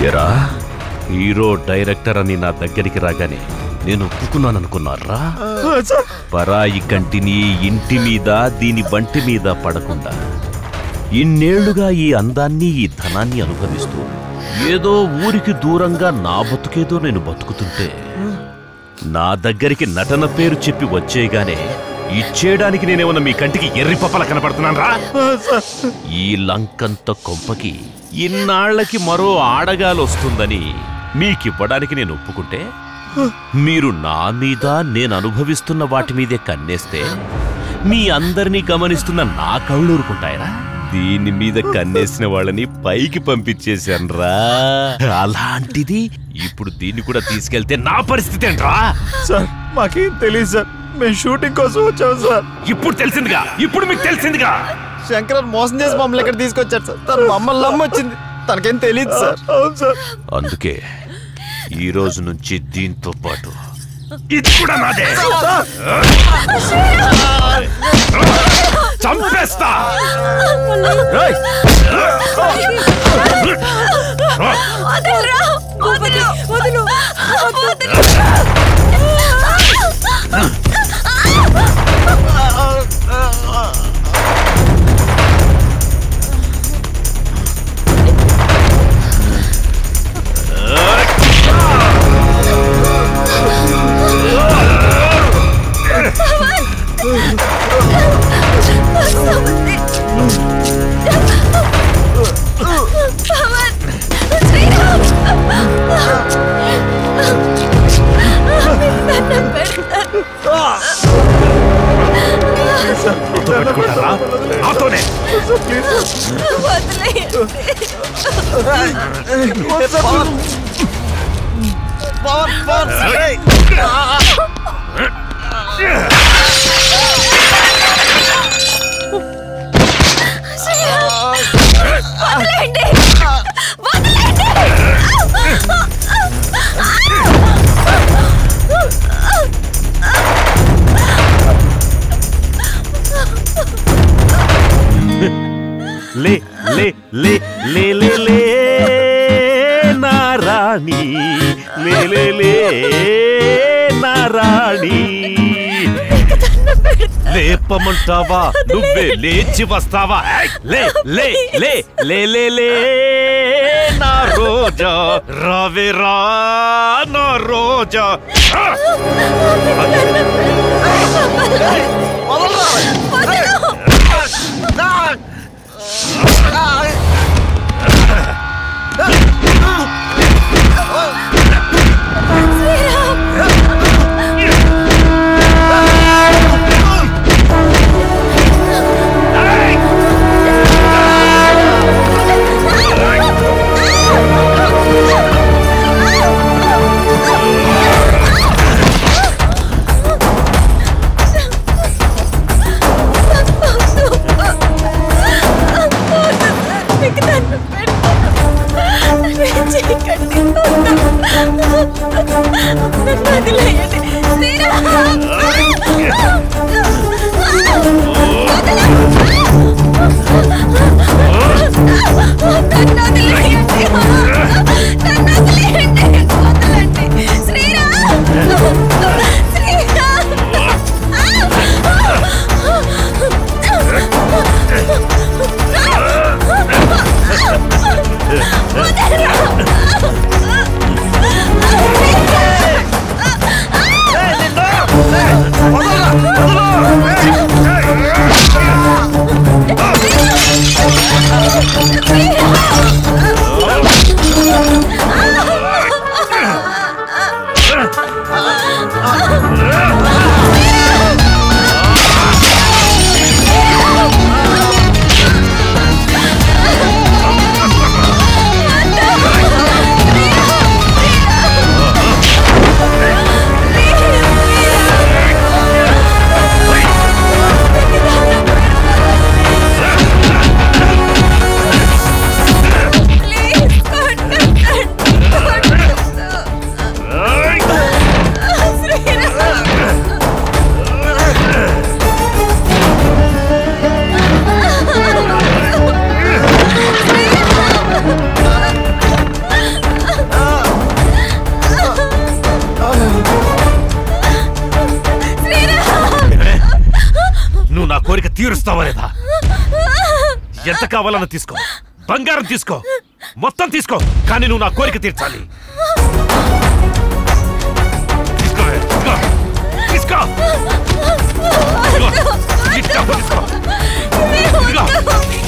ఎరా హీరో డైరెక్టర్ అని నా దగ్గరికి రాగానే నేను ఒప్పుకున్నాననుకున్నారా? పరాయి కంటిని ఇంటి మీద దీని బంటి మీద పడకుండా ఇన్నేళ్లుగా ఈ అందాన్ని ఈ ధనాన్ని అనుభవిస్తూ ఏదో ఊరికి దూరంగా నా బతుకేదో నేను బతుకుతుంటే నా దగ్గరికి నటన పేరు చెప్పి వచ్చేయగానే ఇచ్చేయడానికి నేనేమన్నా మీ కంటికి ఎర్రి పప్పల కనపడుతున్నాను రా? ఈ లంకంత కొంపకి ఇన్నాళ్లకి మరో ఆడగాలొస్తుందని మీకివ్వడానికి నేను ఒప్పుకుంటే మీరు నా మీద నేను అనుభవిస్తున్న వాటి మీదే కన్నేస్తే మీ అందరినీ గమనిస్తున్న నా కళ్ళు ఊరుకుంటాయరా? దీని మీద కన్నేసిన వాళ్ళని పైకి పంపించేశాన్రా. అలాంటిది ఇప్పుడు దీన్ని కూడా తీసుకెళ్తే నా పరిస్థితి ఏంట్రా? సార్ మాకేం తెలియదు సార్, మేము షూటింగ్ కోసం వచ్చాం సార్. ఇప్పుడు తెలిసిందిగా, ఇప్పుడు మీకు తెలిసిందిగా. శంకర్ మోసం చేసి మమ్మల్ని ఇక్కడ తీసుకొచ్చారు సార్. తను మమ్మల్ని నమ్మొచ్చింది, తనకేం తెలియదు సార్. అవును సార్. అందుకే ఈ రోజు నుంచి దీంతో పాటు ఇది కూడా నాదే. చంపేస్తా. నాతోనే లే లే లే లే లే లే నారాణి, లే లే లే నారాణి. లేపమంటావా నువ్వే లేచి వస్తావా? లే లే లే లే లే లే నా రోజా, రావే రా నా రోజా. తీరుస్తావా లేదా? ఎంత కావాలన్నా తీసుకో, బంగారం తీసుకో, మొత్తం తీసుకో, కానీ నువ్వు నా కోరిక తీర్చాలి. తీసుకో, ఈ డబ్బు తీసుకో,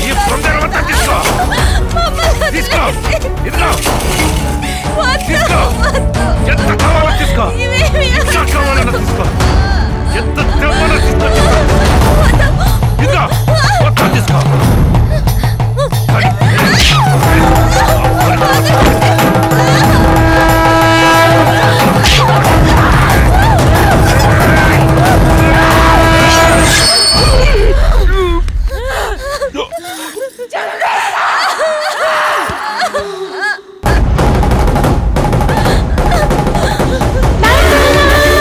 ఈ బంగారం అంతా తీసుకో, తీసుకో, ఇదిగో తీసుకో, ఎంత కావాలో తీసుకో, ఎంత కావాలన్నా తీసుకో, ఎంత